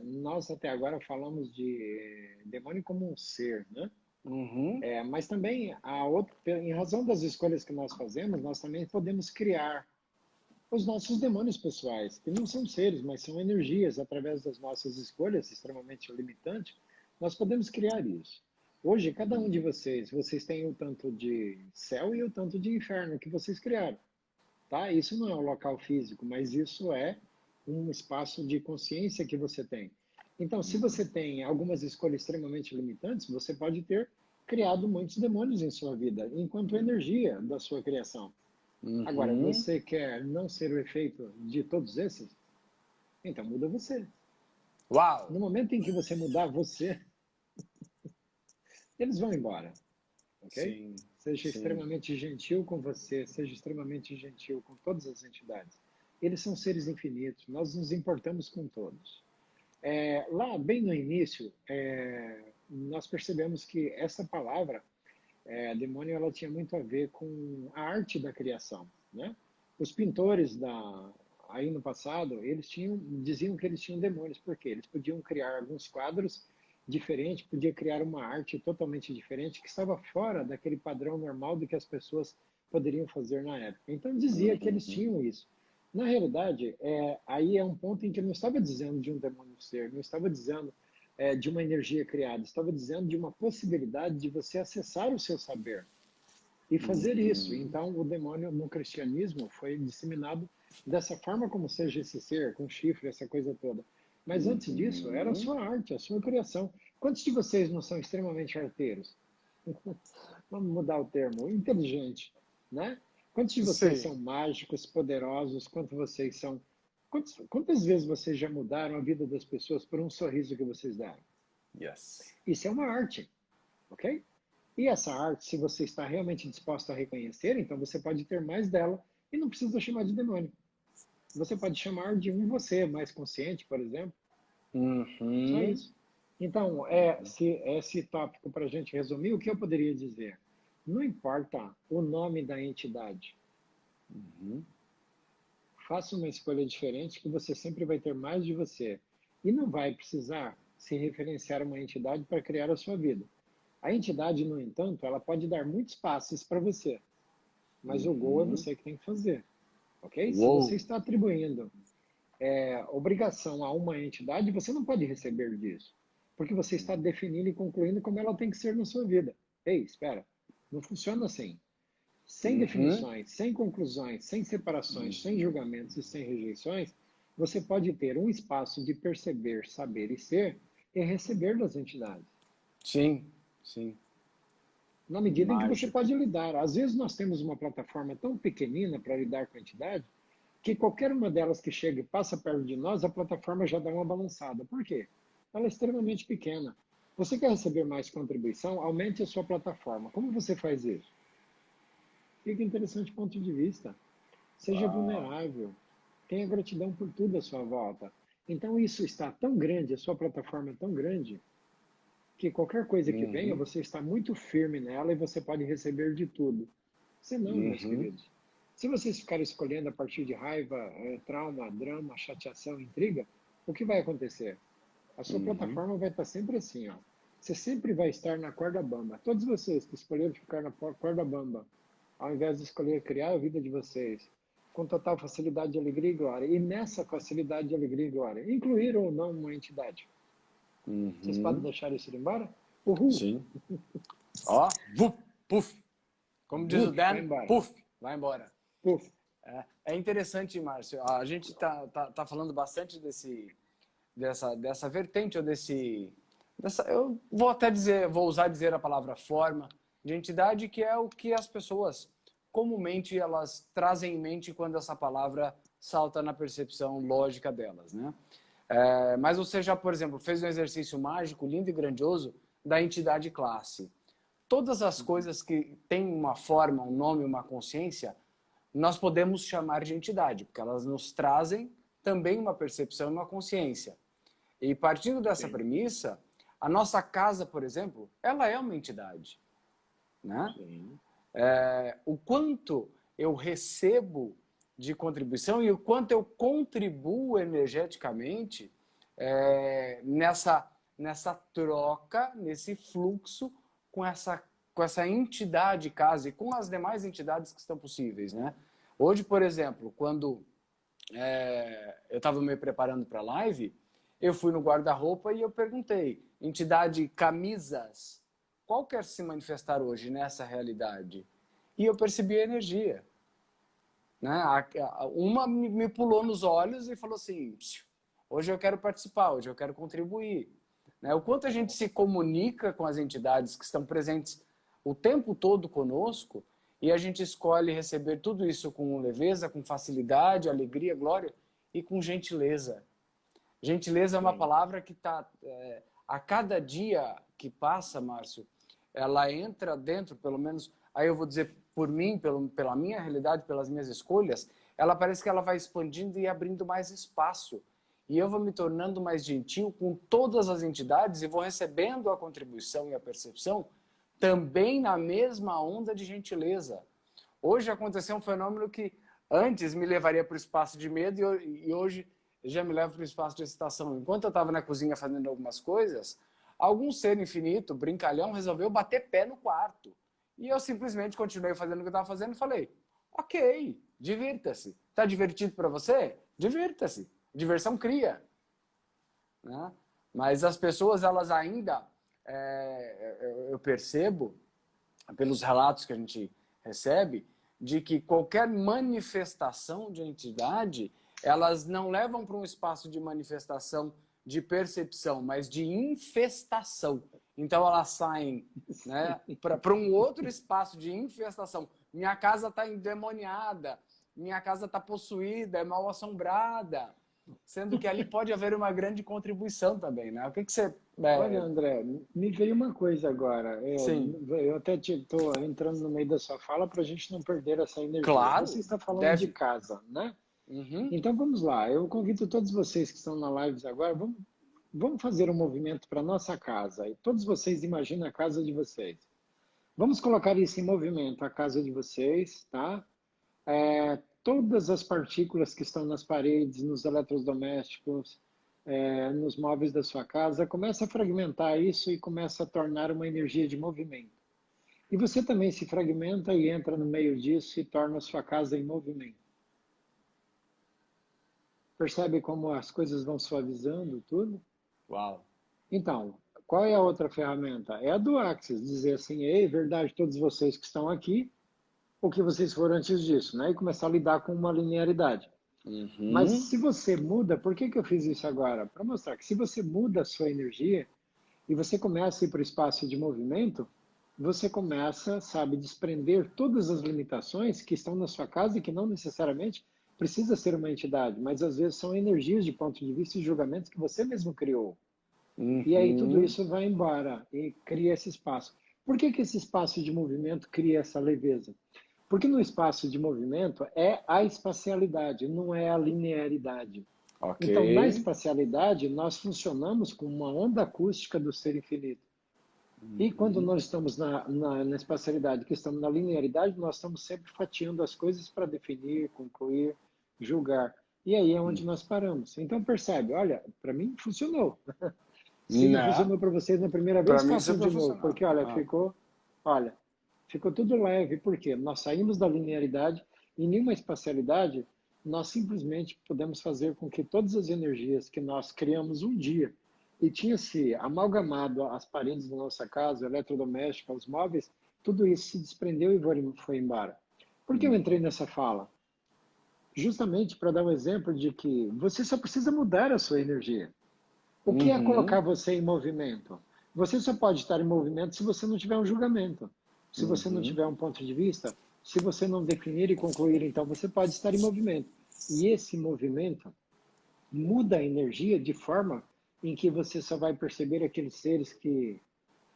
Nós até agora falamos de demônio como um ser, né? Uhum, Mas também, em razão das escolhas que nós fazemos, nós também podemos criar os nossos demônios pessoais, que não são seres, mas são energias, através das nossas escolhas extremamente limitantes, nós podemos criar isso. Hoje, cada um de vocês têm o tanto de céu e o tanto de inferno que vocês criaram. Tá? Isso não é um local físico, mas isso é um espaço de consciência que você tem. Então, se você tem algumas escolhas extremamente limitantes, você pode ter criado muitos demônios em sua vida, enquanto energia da sua criação. Agora, uhum. você quer não ser o efeito de todos esses? Então muda você. Uau! No momento em que você mudar você, eles vão embora, ok? Sim, Seja sim. extremamente gentil com você, seja extremamente gentil com todas as entidades. Eles são seres infinitos, nós nos importamos com todos. Lá, bem no início, nós percebemos que essa palavra, demônio, ela tinha muito a ver com a arte da criação, né? Os pintores aí no passado, diziam que eles tinham demônios, porque eles podiam criar alguns quadros diferente, podia criar uma arte totalmente diferente, que estava fora daquele padrão normal do que as pessoas poderiam fazer na época. Então dizia que eles tinham isso. Na realidade, aí é um ponto em que eu não estava dizendo de um demônio ser, não estava dizendo de uma energia criada, estava dizendo de uma possibilidade de você acessar o seu saber e fazer isso. Então, o demônio no cristianismo foi disseminado dessa forma como seja esse ser, com chifre, essa coisa toda. Mas antes disso, era a sua arte, a sua criação. Quantos de vocês não são extremamente arteiros? Vamos mudar o termo, inteligente, né? Quantos de vocês Sim. são mágicos, poderosos? Quantas vezes vocês já mudaram a vida das pessoas por um sorriso que vocês deram? Yes. Isso é uma arte, ok? E essa arte, se você está realmente disposto a reconhecer, então você pode ter mais dela e não precisa chamar de demônio. Você pode chamar de um você mais consciente, por exemplo. Só isso. Então, esse tópico, para a gente resumir, o que eu poderia dizer? Não importa o nome da entidade. Faça uma escolha diferente que você sempre vai ter mais de você. E não vai precisar se referenciar a uma entidade para criar a sua vida. A entidade, no entanto, ela pode dar muitos passes para você. Mas o gol é você que tem que fazer. Ok? Se você está atribuindo obrigação a uma entidade, você não pode receber disso. Porque você está definindo e concluindo como ela tem que ser na sua vida. Ei, espera. Não funciona assim. Sem definições, sem conclusões, sem separações, sem julgamentos e sem rejeições, você pode ter um espaço de perceber, saber e ser e receber das entidades. Sim, sim. Na medida em que você pode lidar. Às vezes nós temos uma plataforma tão pequenina para lidar com a entidade que qualquer uma delas que chega e passa perto de nós, a plataforma já dá uma balançada. Por quê? Ela é extremamente pequena. Você quer receber mais contribuição? Aumente a sua plataforma. Como você faz isso? Fica interessante ponto de vista. Seja vulnerável. Tenha gratidão por tudo à sua volta. Então isso está tão grande, a sua plataforma é tão grande, que qualquer coisa que venha, você está muito firme nela e você pode receber de tudo. Você não, meus queridos. Se vocês ficarem escolhendo a partir de raiva, trauma, drama, chateação, intriga, o que vai acontecer? A sua plataforma vai estar sempre assim, ó. Você sempre vai estar na corda bamba. Todos vocês que escolheram ficar na corda bamba, ao invés de escolher criar a vida de vocês, com total facilidade, alegria e glória, e nessa facilidade de alegria e glória, incluir ou não uma entidade. Vocês podem deixar isso ir embora? Uhul! Sim. Ó, puf. Como diz o Dan, puf, vai embora. Puf. É interessante, Márcio. A gente tá falando bastante dessa vertente, ou eu vou até vou usar dizer a palavra forma de entidade, que é o que as pessoas comumente elas trazem em mente quando essa palavra salta na percepção lógica delas, né? Mas você já, por exemplo, fez um exercício mágico lindo e grandioso da entidade classe. Todas as coisas que têm uma forma, um nome, uma consciência, nós podemos chamar de entidade, porque elas nos trazem também uma percepção e uma consciência. E partindo dessa premissa, a nossa casa, por exemplo, ela é uma entidade, né? O quanto eu recebo de contribuição e o quanto eu contribuo energeticamente nessa troca, nesse fluxo com essa entidade casa e com as demais entidades que estão possíveis, né? Hoje, por exemplo, quando eu estava me preparando para a live, eu fui no guarda-roupa e eu perguntei, entidade camisas, qual quer se manifestar hoje nessa realidade? E eu percebi a energia. Né? Uma me pulou nos olhos e falou assim, hoje eu quero participar, hoje eu quero contribuir. Né? O quanto a gente se comunica com as entidades que estão presentes o tempo todo conosco e a gente escolhe receber tudo isso com leveza, com facilidade, alegria, glória e com gentileza. Gentileza é uma palavra que está... a cada dia que passa, Márcio, ela entra dentro, pelo menos... Aí eu vou dizer por mim, pela minha realidade, pelas minhas escolhas, ela parece que ela vai expandindo e abrindo mais espaço. E eu vou me tornando mais gentil com todas as entidades e vou recebendo a contribuição e a percepção também na mesma onda de gentileza. Hoje aconteceu um fenômeno que antes me levaria para o espaço de medo e hoje já me leva para o espaço de excitação. Enquanto eu estava na cozinha fazendo algumas coisas, algum ser infinito, brincalhão, resolveu bater pé no quarto. E eu simplesmente continuei fazendo o que eu estava fazendo e falei, ok, divirta-se. Está divertido para você? Divirta-se. Diversão cria. Né? Mas as pessoas, elas ainda, eu percebo, pelos relatos que a gente recebe, de que qualquer manifestação de entidade, elas não levam para um espaço de manifestação de percepção, mas de infestação. Então elas saem, né, para um outro espaço de infestação. Minha casa está endemoniada, minha casa está possuída, é mal assombrada. Sendo que ali pode haver uma grande contribuição também, né? O que você... Olha, André, me veio uma coisa agora. Sim. Eu até estou entrando no meio da sua fala para a gente não perder essa energia. Claro, Você está falando de deve. casa, né? Uhum. Então vamos lá. Eu convido todos vocês que estão na live agora, vamos fazer um movimento para nossa casa. E todos vocês imaginem a casa de vocês. Vamos colocar isso em movimento, a casa de vocês, tá? Todas as partículas que estão nas paredes, nos eletrodomésticos, nos móveis da sua casa, começa a fragmentar isso e começa a tornar uma energia de movimento. E você também se fragmenta e entra no meio disso e torna a sua casa em movimento. Percebe como as coisas vão suavizando tudo? Uau. Então, qual é a outra ferramenta? É a do Axis, dizer assim, ei, verdade, todos vocês que estão aqui, o que vocês foram antes disso, né? E começar a lidar com uma linearidade. Uhum. Mas se você muda, por que eu fiz isso agora? Para mostrar que se você muda a sua energia e você começa a ir para o espaço de movimento, você começa, sabe, desprender todas as limitações que estão na sua casa e que não necessariamente precisa ser uma entidade, mas às vezes são energias de ponto de vista e julgamentos que você mesmo criou. Uhum. E aí tudo isso vai embora e cria esse espaço. Por que esse espaço de movimento cria essa leveza? Porque no espaço de movimento é a espacialidade, não é a linearidade. Okay. Então, na espacialidade, nós funcionamos com uma onda acústica do ser infinito. E quando nós estamos na espacialidade, que estamos na linearidade, nós estamos sempre fatiando as coisas para definir, concluir, julgar. E aí é onde nós paramos. Então, percebe, olha, para mim funcionou. Se não funcionou para vocês na primeira vez, façam de novo. Porque, olha, ficou tudo leve, porque nós saímos da linearidade e em nenhuma espacialidade nós simplesmente podemos fazer com que todas as energias que nós criamos um dia e tinha se amalgamado as paredes da nossa casa, o eletrodoméstico, os móveis, tudo isso se desprendeu e foi embora. Por que eu entrei nessa fala? Justamente para dar um exemplo de que você só precisa mudar a sua energia. O que é colocar você em movimento? Você só pode estar em movimento se você não tiver um julgamento. Se você não tiver um ponto de vista, se você não definir e concluir, então você pode estar em movimento. E esse movimento muda a energia de forma em que você só vai perceber aqueles seres que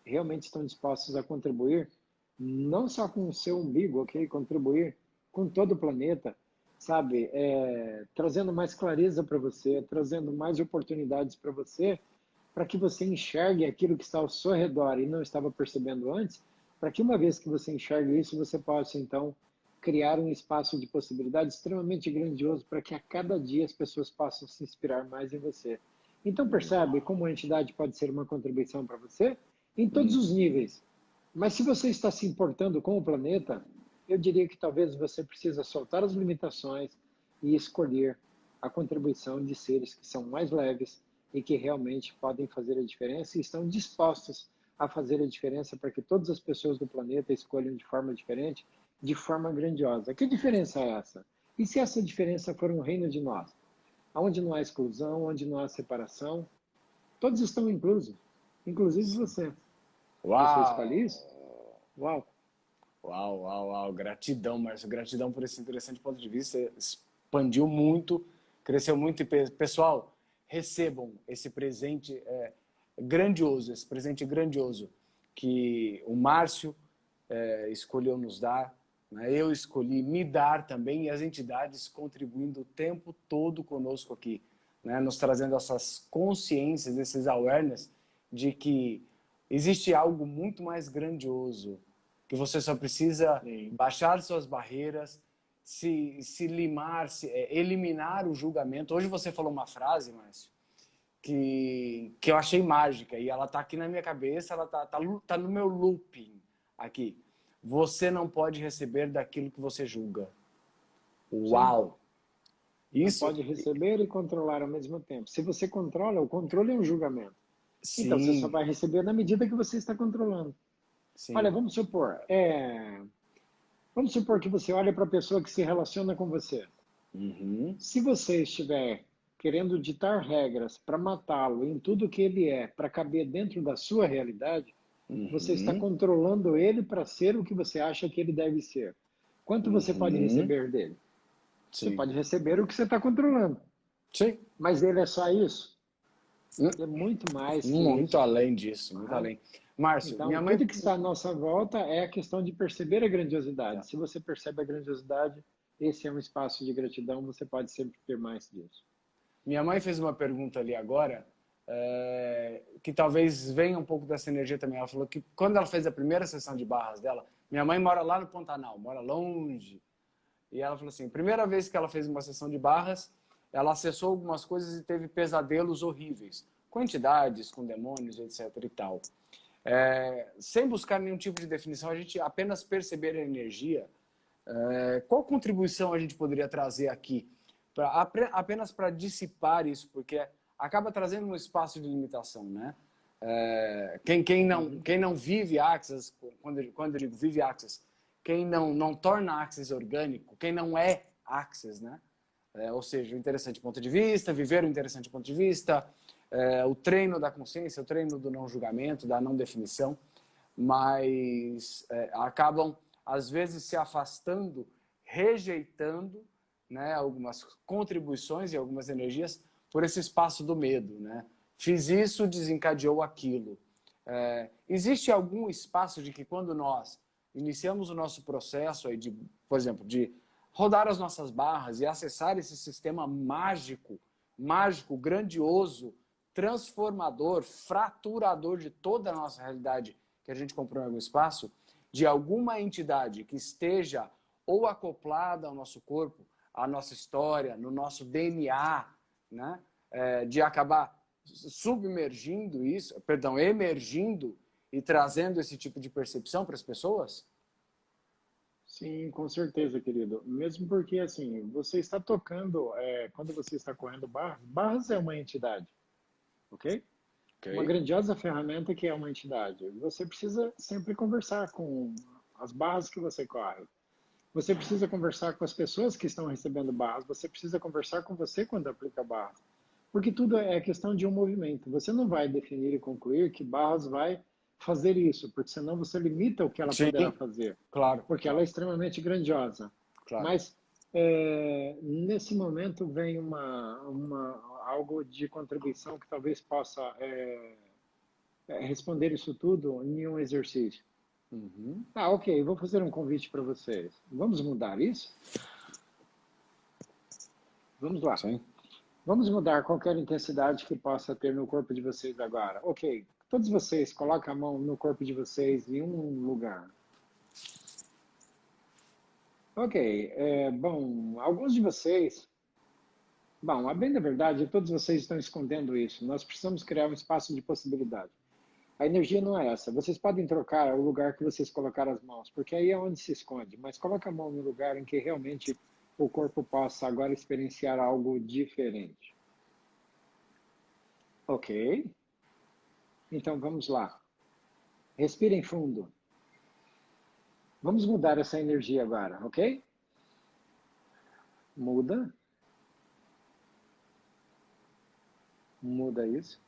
realmente estão dispostos a contribuir, não só com o seu umbigo, ok? Contribuir com todo o planeta, sabe? Trazendo mais clareza para você, trazendo mais oportunidades para você, para que você enxergue aquilo que está ao seu redor e não estava percebendo antes, para que uma vez que você enxergue isso, você possa, então, criar um espaço de possibilidade extremamente grandioso para que a cada dia as pessoas possam se inspirar mais em você. Então, percebe como a entidade pode ser uma contribuição para você? Em todos os níveis. Mas se você está se importando com o planeta, eu diria que talvez você precisa soltar as limitações e escolher a contribuição de seres que são mais leves e que realmente podem fazer a diferença e estão dispostos a fazer a diferença para que todas as pessoas do planeta escolham de forma diferente, de forma grandiosa. Que diferença é essa? E se essa diferença for um reino de nós? Onde não há exclusão, onde não há separação, todos estão inclusos, inclusive você. Uau! Você escolhe isso? Uau! Uau, uau, uau. Gratidão, Márcio. Gratidão por esse interessante ponto de vista. Expandiu muito, cresceu muito. E, pessoal, recebam esse presente grandioso, esse presente grandioso que o Márcio escolheu nos dar. Né? Eu escolhi me dar também e as entidades contribuindo o tempo todo conosco aqui, né? Nos trazendo essas consciências, esses awareness de que existe algo muito mais grandioso, que você só precisa baixar suas barreiras, se limar, eliminar o julgamento. Hoje você falou uma frase, Márcio, que eu achei mágica e ela tá aqui na minha cabeça, ela tá no meu looping aqui. Você não pode receber daquilo que você julga. Uau! Não Isso, pode receber e controlar ao mesmo tempo. Se você controla, o controle é um julgamento. Então, você só sim, vai receber na medida que você está controlando. Olha, sim. vamos supor que você olha para a pessoa que se relaciona com você. Uhum, Se você estiver querendo ditar regras para matá-lo em tudo que ele é, para caber dentro da sua realidade, você está uhum, controlando ele para ser o que você acha que ele deve ser. Quanto você pode uhum, receber dele? Você sim. pode receber o que você está controlando. Sim. Mas ele é só isso? Hum, Ele é muito mais que Muito isso. além disso, muito Tá? além. Márcio, Então, minha mãe. tudo que está à nossa volta é a questão de perceber a Tá. grandiosidade. Se você percebe a grandiosidade, esse é um espaço de gratidão, você pode sempre ter mais disso. Minha mãe fez uma pergunta ali agora, que talvez venha um pouco dessa energia também. Ela falou que quando ela fez a primeira sessão de barras dela, minha mãe mora lá no Pantanal, mora longe. E ela falou assim, primeira vez que ela fez uma sessão de barras, ela acessou algumas coisas e teve pesadelos horríveis, com entidades, com demônios, etc e tal. Sem buscar nenhum tipo de definição, a gente apenas perceber a energia. Qual contribuição a gente poderia trazer aqui? Apenas para dissipar isso, porque acaba trazendo um espaço de limitação, né? Quem não vive Access, quando eu digo vive Access, quem não torna Access orgânico, quem não é Access, né? Ou seja, o interessante ponto de vista, viver o interessante ponto de vista, o treino da consciência, o treino do não julgamento, da não definição, mas acabam, às vezes, se afastando, rejeitando, né, algumas contribuições e algumas energias por esse espaço do medo. Né? Fiz isso, desencadeou aquilo. Existe algum espaço de que quando nós iniciamos o nosso processo, aí de, por exemplo, de rodar as nossas barras e acessar esse sistema mágico, grandioso, transformador, fraturador de toda a nossa realidade que a gente comprou em algum espaço, de alguma entidade que esteja ou acoplada ao nosso corpo, à nossa história, no nosso DNA, né? De acabar submergindo isso, perdão, emergindo e trazendo esse tipo de percepção para as pessoas? Sim, com certeza, querido. Mesmo porque, assim, você está tocando, quando você está correndo barras, barras é uma entidade, ok? Uma Ok. grandiosa ferramenta que é uma entidade. Você precisa sempre conversar com as barras que você corre. Você precisa conversar com as pessoas que estão recebendo barras. Você precisa conversar com você quando aplica barras. Porque tudo é questão de um movimento. Você não vai definir e concluir que barras vai fazer isso, porque senão você limita o que ela Sim, poderá fazer. claro, Porque ela é claro, extremamente grandiosa. claro. Mas nesse momento vem algo de contribuição que talvez possa responder isso tudo em um exercício. Uhum. Ah, ok, vou fazer um convite para vocês. Vamos mudar isso? Vamos lá. Sim. Vamos mudar qualquer intensidade que possa ter no corpo de vocês agora. Ok, todos vocês colocam a mão no corpo de vocês em um lugar. Ok, bom, alguns de vocês... Bom, a bem da verdade, todos vocês estão escondendo isso. Nós precisamos criar um espaço de possibilidade. A energia não é essa. Vocês podem trocar o lugar que vocês colocaram as mãos, porque aí é onde se esconde. Mas coloca a mão no lugar em que realmente o corpo possa agora experienciar algo diferente. Ok. Então vamos lá. Respirem fundo. Vamos mudar essa energia agora, ok? Muda. Muda isso.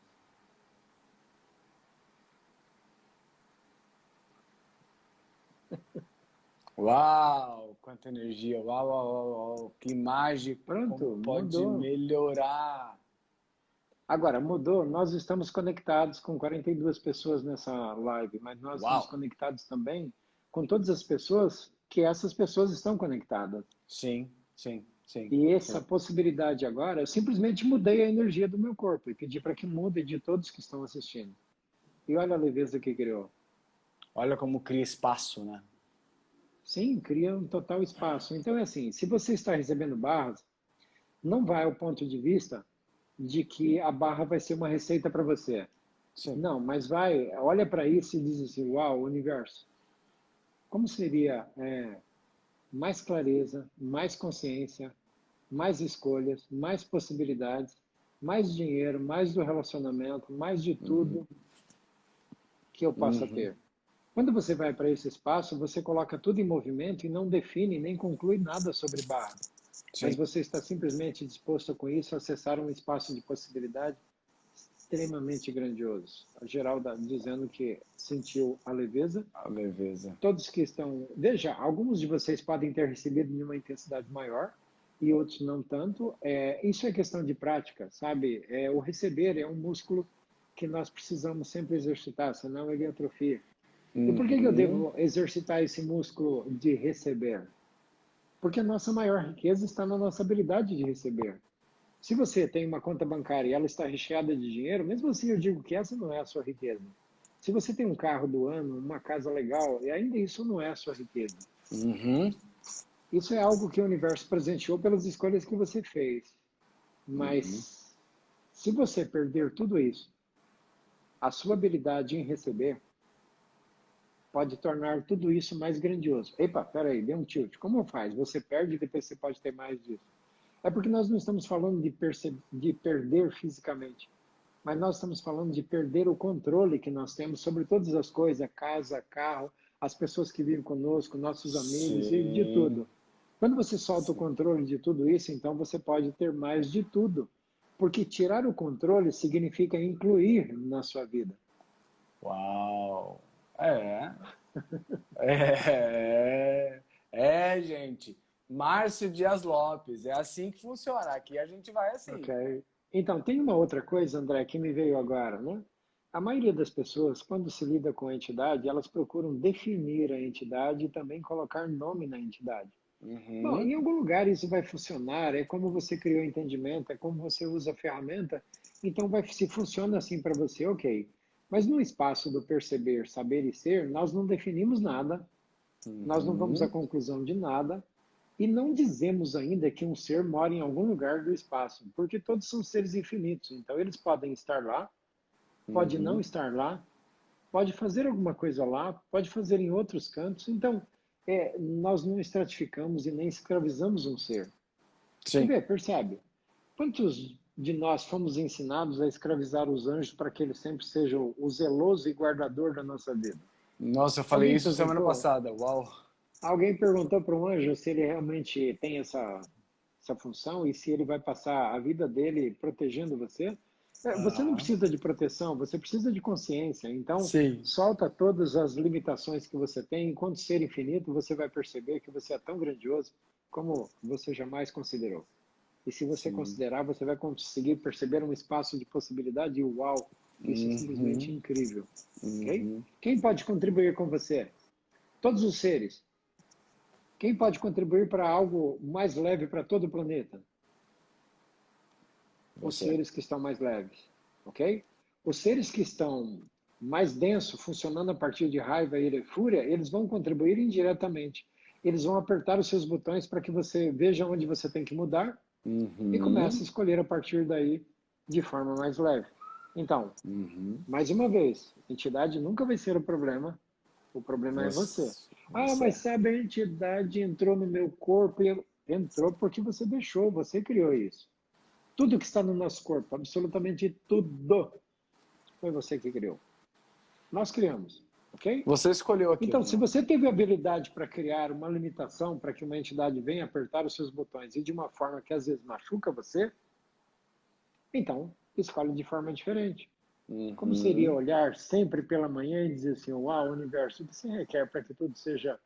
Uau, quanta energia, uau, uau, uau, uau, que mágico, como Pronto, pode mudou. melhorar. Agora, mudou. Nós estamos conectados com 42 pessoas nessa live, mas nós estamos Uau, conectados também com todas as pessoas que essas pessoas estão conectadas. sim, sim, sim, E essa sim. possibilidade agora, eu simplesmente mudei a energia do meu corpo e pedi para que mude de todos que estão assistindo. E olha a leveza que criou. Olha como cria espaço, né? Sim, cria um total espaço. Então é assim, se você está recebendo barras, não vai ao ponto de vista de que a barra vai ser uma receita para você. Sim. Não, mas olha para isso e diz assim, uau, universo, como seria mais clareza, mais consciência, mais escolhas, mais possibilidades, mais dinheiro, mais do relacionamento, mais de tudo que eu possa Uhum. ter. Quando você vai para esse espaço, você coloca tudo em movimento e não define nem conclui nada sobre barra. Mas Sim. você está simplesmente disposto com isso a acessar um espaço de possibilidade extremamente grandioso. A Geralda dizendo que sentiu a leveza. A leveza. Todos que estão... Veja, alguns de vocês podem ter recebido em uma intensidade maior e outros não tanto. Isso é questão de prática, sabe? O receber é um músculo que nós precisamos sempre exercitar, senão ele atrofia. E por que eu Uhum. devo exercitar esse músculo de receber? Porque a nossa maior riqueza está na nossa habilidade de receber. Se você tem uma conta bancária e ela está recheada de dinheiro, mesmo assim eu digo que essa não é a sua riqueza. Se você tem um carro do ano, uma casa legal, e ainda isso não é a sua riqueza. Uhum. Isso é algo que o universo presenteou pelas escolhas que você fez. Uhum. Mas se você perder tudo isso, a sua habilidade em receber pode tornar tudo isso mais grandioso. Epa, peraí, deu um tilt. Como faz? Você perde e depois você pode ter mais disso. É porque nós não estamos falando de perder fisicamente, mas nós estamos falando de perder o controle que nós temos sobre todas as coisas, casa, carro, as pessoas que vivem conosco, nossos amigos e de Sim. tudo. Quando você solta o Sim. controle de tudo isso, então você pode ter mais de tudo. Porque tirar o controle significa incluir na sua vida. Uau. É. É. Gente. Márcio Dias Lopes. É assim que funciona. Aqui a gente vai assim. Ok? Então, tem uma outra coisa, André, que me veio agora, né? A maioria das pessoas, quando se lida com a entidade, elas procuram definir a entidade e também colocar nome na entidade. Bom, Uhum. em algum lugar isso vai funcionar, é como você criou o entendimento, é como você usa a ferramenta, então se funciona assim para você, ok. Mas no espaço do perceber, saber e ser, nós não definimos nada, nós não vamos à Uhum. conclusão de nada, e não dizemos ainda que um ser mora em algum lugar do espaço, porque todos são seres infinitos. Então, eles podem estar lá, pode não Uhum. estar lá, pode fazer alguma coisa lá, pode fazer em outros cantos. Então, nós não estratificamos e nem escravizamos um ser. Você Sim. vê, percebe? Quantos de nós fomos ensinados a escravizar os anjos para que eles sempre sejam o zeloso e guardador da nossa vida? Nossa, eu falei Alguém isso semana perguntou? passada. Uau. Alguém perguntou para um anjo se ele realmente tem essa função e se ele vai passar a vida dele protegendo você? Você não Aham. precisa de proteção, você precisa de consciência. Então, Sim. solta todas as limitações que você tem. Enquanto ser infinito, você vai perceber que você é tão grandioso como você jamais considerou. E se você Sim. considerar, você vai conseguir perceber um espaço de possibilidade e uau, isso é simplesmente Uhum. incrível. Ok? Uhum. Quem pode contribuir com você? Todos os seres. Quem pode contribuir para algo mais leve para todo o planeta? Os Você. seres que estão mais leves, ok? Os seres que estão mais densos, funcionando a partir de raiva, ira e fúria, eles vão contribuir indiretamente. Eles vão apertar os seus botões para que você veja onde você tem que mudar e comece Uhum. a escolher a partir daí de forma mais leve. Então, Uhum. mais uma vez, entidade nunca vai ser o problema é você. Você. Ah, Você. mas sabe, a entidade entrou no meu corpo e entrou porque você deixou, você criou isso. Tudo que está no nosso corpo, absolutamente tudo, foi você que criou. Nós criamos, ok? Você escolheu Então, aquilo, se né? você teve a habilidade para criar uma limitação para que uma entidade venha apertar os seus botões e de uma forma que às vezes machuca você, então escolhe de forma diferente. Como seria Uhum. olhar sempre pela manhã e dizer assim, uau, universo, o que você requer para que tudo seja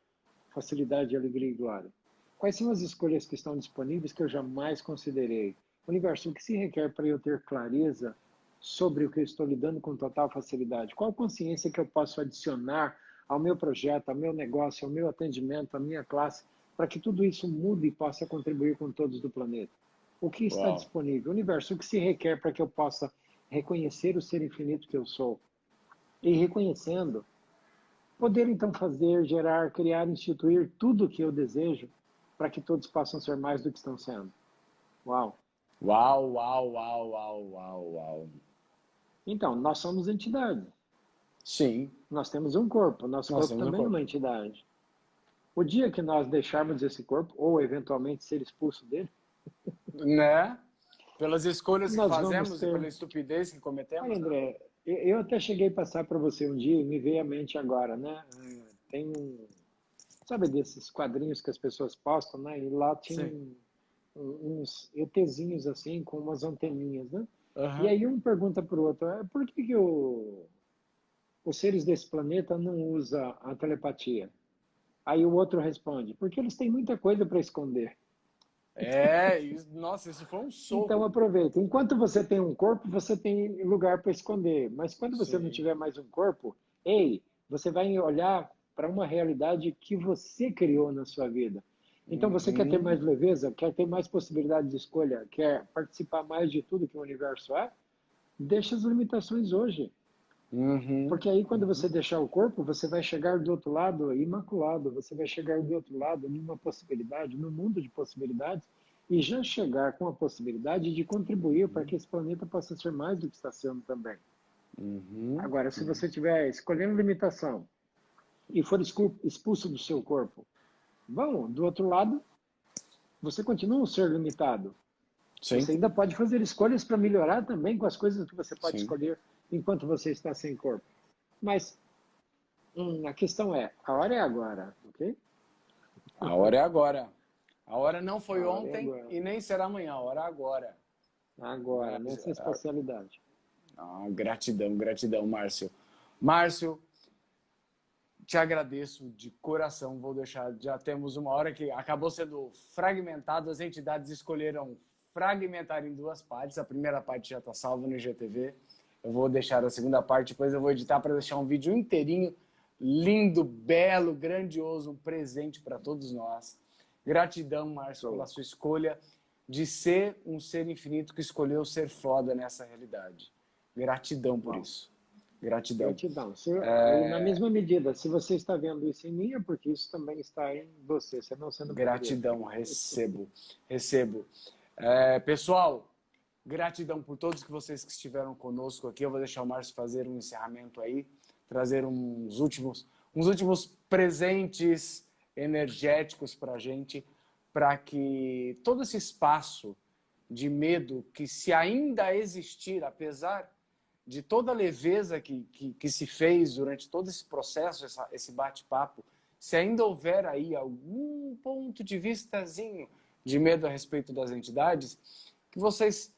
facilidade, alegria e glória? Quais são as escolhas que estão disponíveis que eu jamais considerei? Universo, o que se requer para eu ter clareza sobre o que eu estou lidando com total facilidade? Qual consciência que eu posso adicionar ao meu projeto, ao meu negócio, ao meu atendimento, à minha classe, para que tudo isso mude e possa contribuir com todos do planeta? O que está Uau. disponível? Universo, o que se requer para que eu possa reconhecer o ser infinito que eu sou? E reconhecendo, poder então fazer, gerar, criar, instituir tudo o que eu desejo para que todos possam ser mais do que estão sendo. Uau! Uau, uau, uau, uau, uau, uau. Então, nós somos entidade. Sim, Nós temos um corpo. Nosso nós corpo temos um também é corpo. uma entidade. O dia que nós deixarmos esse corpo, ou eventualmente ser expulso dele, Né? Pelas escolhas que nós vamos fazemos e ter. pela estupidez que Olha, cometemos, né? André, eu até cheguei a passar para você um dia e me veio à mente agora, né? Tem sabe desses quadrinhos que as pessoas postam, né? E lá tinha Sim. uns ETzinhos assim, com umas anteninhas, né? E Aham. aí um pergunta para o outro, por que, que os seres desse planeta não usam a telepatia? Aí o outro responde, porque eles têm muita coisa para esconder. Nossa, isso foi um Então soco. aproveita. Enquanto você tem um corpo, você tem lugar para esconder. Mas quando você não Sim. tiver mais um corpo, ei, você vai olhar para uma realidade que você criou na sua vida. Então você quer ter Uhum. mais leveza, quer ter mais possibilidade de escolha, quer participar mais de tudo que o universo é? Deixa as limitações hoje. Uhum. Porque aí, quando você deixar o corpo, você vai chegar do outro lado imaculado, você vai chegar do outro lado numa possibilidade, num mundo de possibilidades, e já chegar com a possibilidade de contribuir para que esse planeta possa ser mais do que está sendo também. Uhum. Agora, se você estiver escolhendo limitação e for expulso do seu corpo, bom, do outro lado, você continua um ser limitado. Sim, Você ainda pode fazer escolhas para melhorar também com as coisas que você pode sim. escolher enquanto você está sem corpo. Mas a questão é, a hora é agora, ok? A hora é agora. A hora não A foi hora é ontem agora. e nem será amanhã. A hora é agora. Agora, Mas, nessa espacialidade. gratidão, gratidão, Márcio. Márcio, te agradeço de coração. Vou deixar, já temos uma hora que acabou sendo fragmentado. As entidades escolheram fragmentar em duas partes. A primeira parte já está salva no IGTV. Eu vou deixar a segunda parte, depois eu vou editar para deixar um vídeo inteirinho, lindo, belo, grandioso, um presente para todos nós. Gratidão, Márcio, pela sua escolha de ser um ser infinito que escolheu ser foda nessa realidade. Gratidão por Bom, isso. Gratidão. gratidão. E na mesma medida, se você está vendo isso em mim, é porque isso também está em você, você não sendo poderoso. Gratidão, recebo. Recebo. Pessoal, gratidão por todos que vocês que estiveram conosco aqui. Eu vou deixar o Márcio fazer um encerramento aí, trazer uns últimos presentes energéticos para a gente, para que todo esse espaço de medo que, se ainda existir, apesar de toda a leveza que se fez durante todo esse processo, esse bate-papo, se ainda houver aí algum ponto de vistazinho de medo a respeito das entidades, que vocês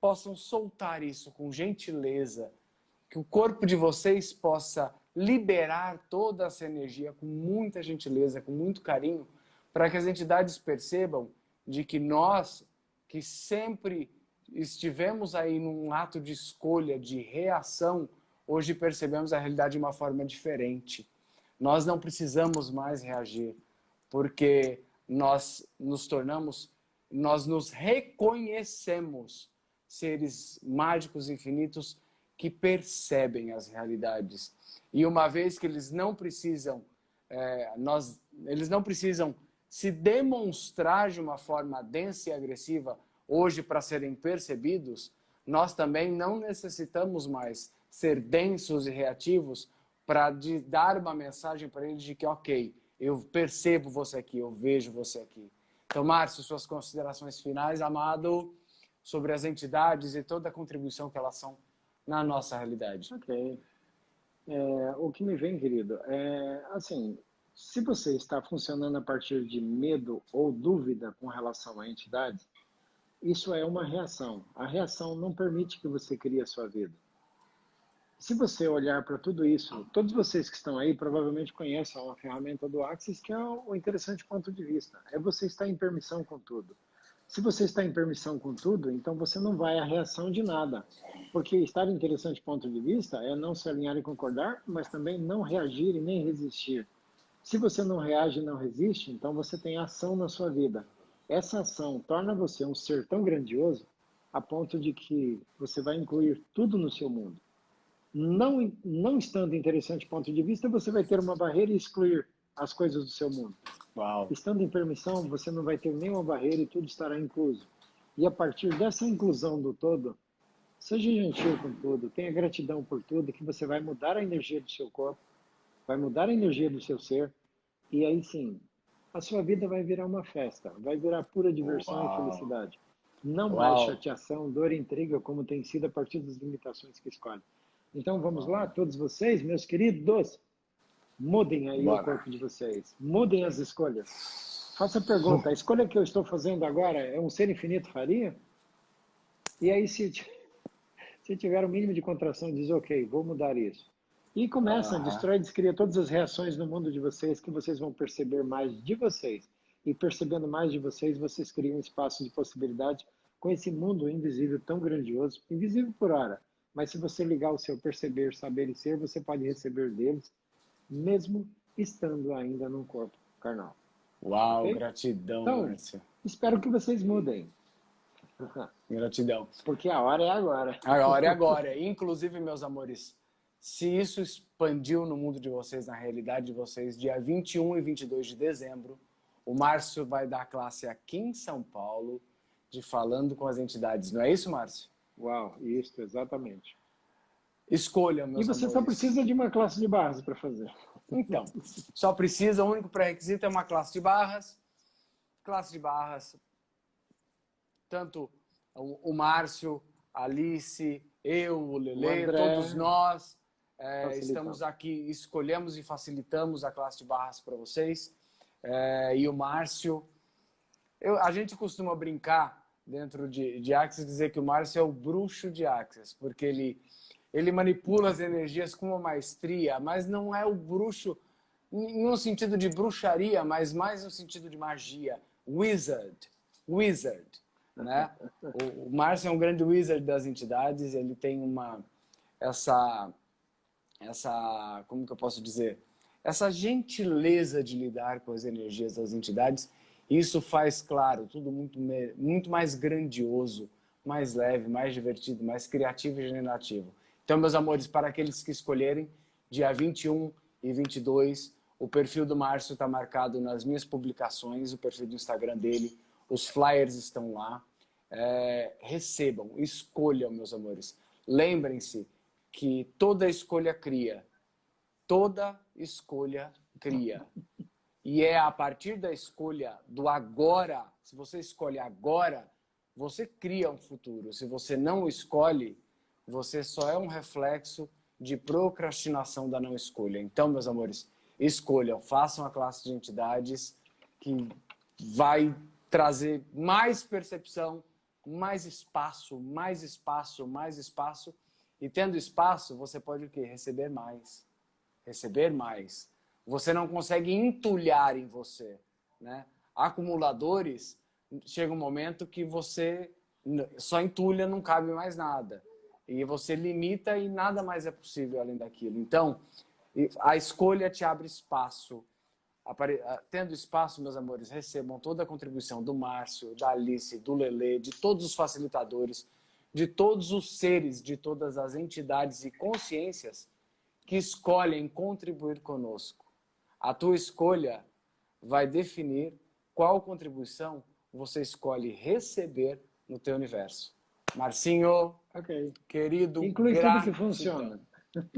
possam soltar isso com gentileza, que o corpo de vocês possa liberar toda essa energia com muita gentileza, com muito carinho, para que as entidades percebam de que nós, que sempre estivemos aí num ato de escolha, de reação, hoje percebemos a realidade de uma forma diferente. Nós não precisamos mais reagir, porque nós nos reconhecemos seres mágicos infinitos que percebem as realidades. E uma vez que eles não precisam, eles não precisam se demonstrar de uma forma densa e agressiva hoje para serem percebidos, nós também não necessitamos mais ser densos e reativos para dar uma mensagem para eles de que, ok, eu percebo você aqui, eu vejo você aqui. Então, Márcio, suas considerações finais, amado, sobre as entidades e toda a contribuição que elas são na nossa realidade. Ok. O que me vem, querido, assim, se você está funcionando a partir de medo ou dúvida com relação a entidades, isso é uma reação. A reação não permite que você crie a sua vida. Se você olhar para tudo isso, todos vocês que estão aí provavelmente conhecem a ferramenta do Axis, que é o interessante ponto de vista. É você estar em permissão com tudo. Se você está em permissão com tudo, então você não vai à reação de nada. Porque estar em interessante ponto de vista é não se alinhar e concordar, mas também não reagir e nem resistir. Se você não reage e não resiste, então você tem ação na sua vida. Essa ação torna você um ser tão grandioso a ponto de que você vai incluir tudo no seu mundo. Não estando em interessante ponto de vista, você vai ter uma barreira e excluir as coisas do seu mundo. Uau. Estando em permissão, você não vai ter nenhuma barreira e tudo estará incluso. E a partir dessa inclusão do todo, seja gentil com tudo, tenha gratidão por tudo, que você vai mudar a energia do seu corpo, vai mudar a energia do seu ser, e aí sim, a sua vida vai virar uma festa, vai virar pura diversão e Uau! felicidade. Não mais Uau! chateação, dor e intriga, como tem sido a partir das limitações que escolhe. Então vamos lá, Uau! todos vocês, meus queridos, mudem aí o Bora! corpo de vocês, mudem as escolhas. Faça a pergunta, a escolha que eu estou fazendo agora é um ser infinito faria? E aí, se tiver o mínimo de contração, diz, ok, vou mudar isso. E começa, Aham. destrói, descria todas as reações no mundo de vocês, que vocês vão perceber mais de vocês. E percebendo mais de vocês, vocês criam um espaço de possibilidade com esse mundo invisível tão grandioso, invisível por hora. Mas se você ligar o seu perceber, saber e ser, você pode receber deles, mesmo estando ainda num corpo carnal. Uau, Ok? gratidão, Então, Márcio. espero que vocês mudem. Gratidão. Porque a hora é agora. Agora é agora. Inclusive, meus amores, se isso expandiu no mundo de vocês, na realidade de vocês, dia 21 e 22 de dezembro, o Márcio vai dar classe aqui em São Paulo de Falando com as Entidades. Não é isso, Márcio? Uau, isso, exatamente. Escolha, E meus você só amores. precisa de uma classe de barras para fazer. Então, só precisa, o único pré-requisito é uma classe de barras. Classe de barras, tanto o Márcio, a Alice, eu, o Lelê, todos nós estamos aqui, escolhemos e facilitamos a classe de barras para vocês. E o Márcio, a gente costuma brincar dentro de Axis, dizer que o Márcio é o bruxo de Axis, porque ele manipula as energias com uma maestria, mas não é o bruxo no sentido de bruxaria, mas mais no sentido de magia. Wizard, né? O Márcio é um grande wizard das entidades, ele tem essa, como que eu posso dizer? Essa gentileza de lidar com as energias das entidades. Isso faz, claro, tudo muito mais grandioso, mais leve, mais divertido, mais criativo e generativo. Então, meus amores, para aqueles que escolherem, dia 21 e 22, o perfil do Márcio está marcado nas minhas publicações, o perfil do Instagram dele, os flyers estão lá. Recebam, escolham, meus amores. Lembrem-se que toda escolha cria. Toda escolha cria. E é a partir da escolha do agora, se você escolhe agora, você cria um futuro. Se você não escolhe, você só é um reflexo de procrastinação da não escolha. Então, meus amores, escolham, façam a classe de entidades que vai trazer mais percepção, mais espaço, mais espaço, mais espaço. E tendo espaço, você pode o quê? Receber mais. Receber mais. Você não consegue entulhar em você, né? Acumuladores, chega um momento que você só entulha, não cabe mais nada. E você limita e nada mais é possível além daquilo. Então, a escolha te abre espaço. Tendo espaço, meus amores, recebam toda a contribuição do Márcio, da Alice, do Lelê, de todos os facilitadores, de todos os seres, de todas as entidades e consciências que escolhem contribuir conosco. A tua escolha vai definir qual contribuição você escolhe receber no teu universo. Marcinho, querido, inclui tudo que funciona.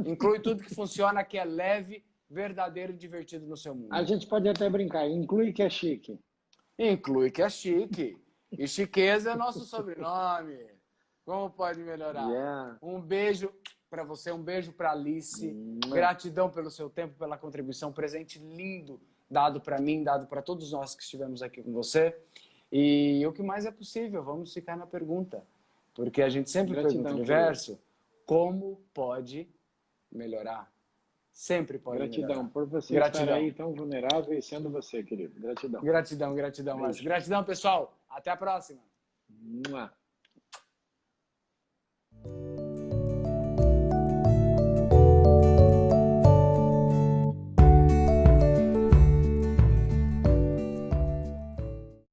Inclui tudo que funciona, que é leve, verdadeiro e divertido no seu mundo. A gente pode até brincar, inclui que é chique. Inclui que é chique. E chiqueza é nosso sobrenome. Como pode melhorar? Yeah. Um beijo para você, um beijo para Alice. Gratidão pelo seu tempo, pela contribuição, presente lindo dado para mim, dado para todos nós que estivemos aqui com você. E o que mais é possível, vamos ficar na pergunta. Porque a gente sempre pergunta no universo, como pode melhorar? Sempre pode melhorar. Gratidão por você estar aí tão vulnerável e sendo você, querido. Gratidão. Gratidão, Márcio. Gratidão, pessoal. Até a próxima.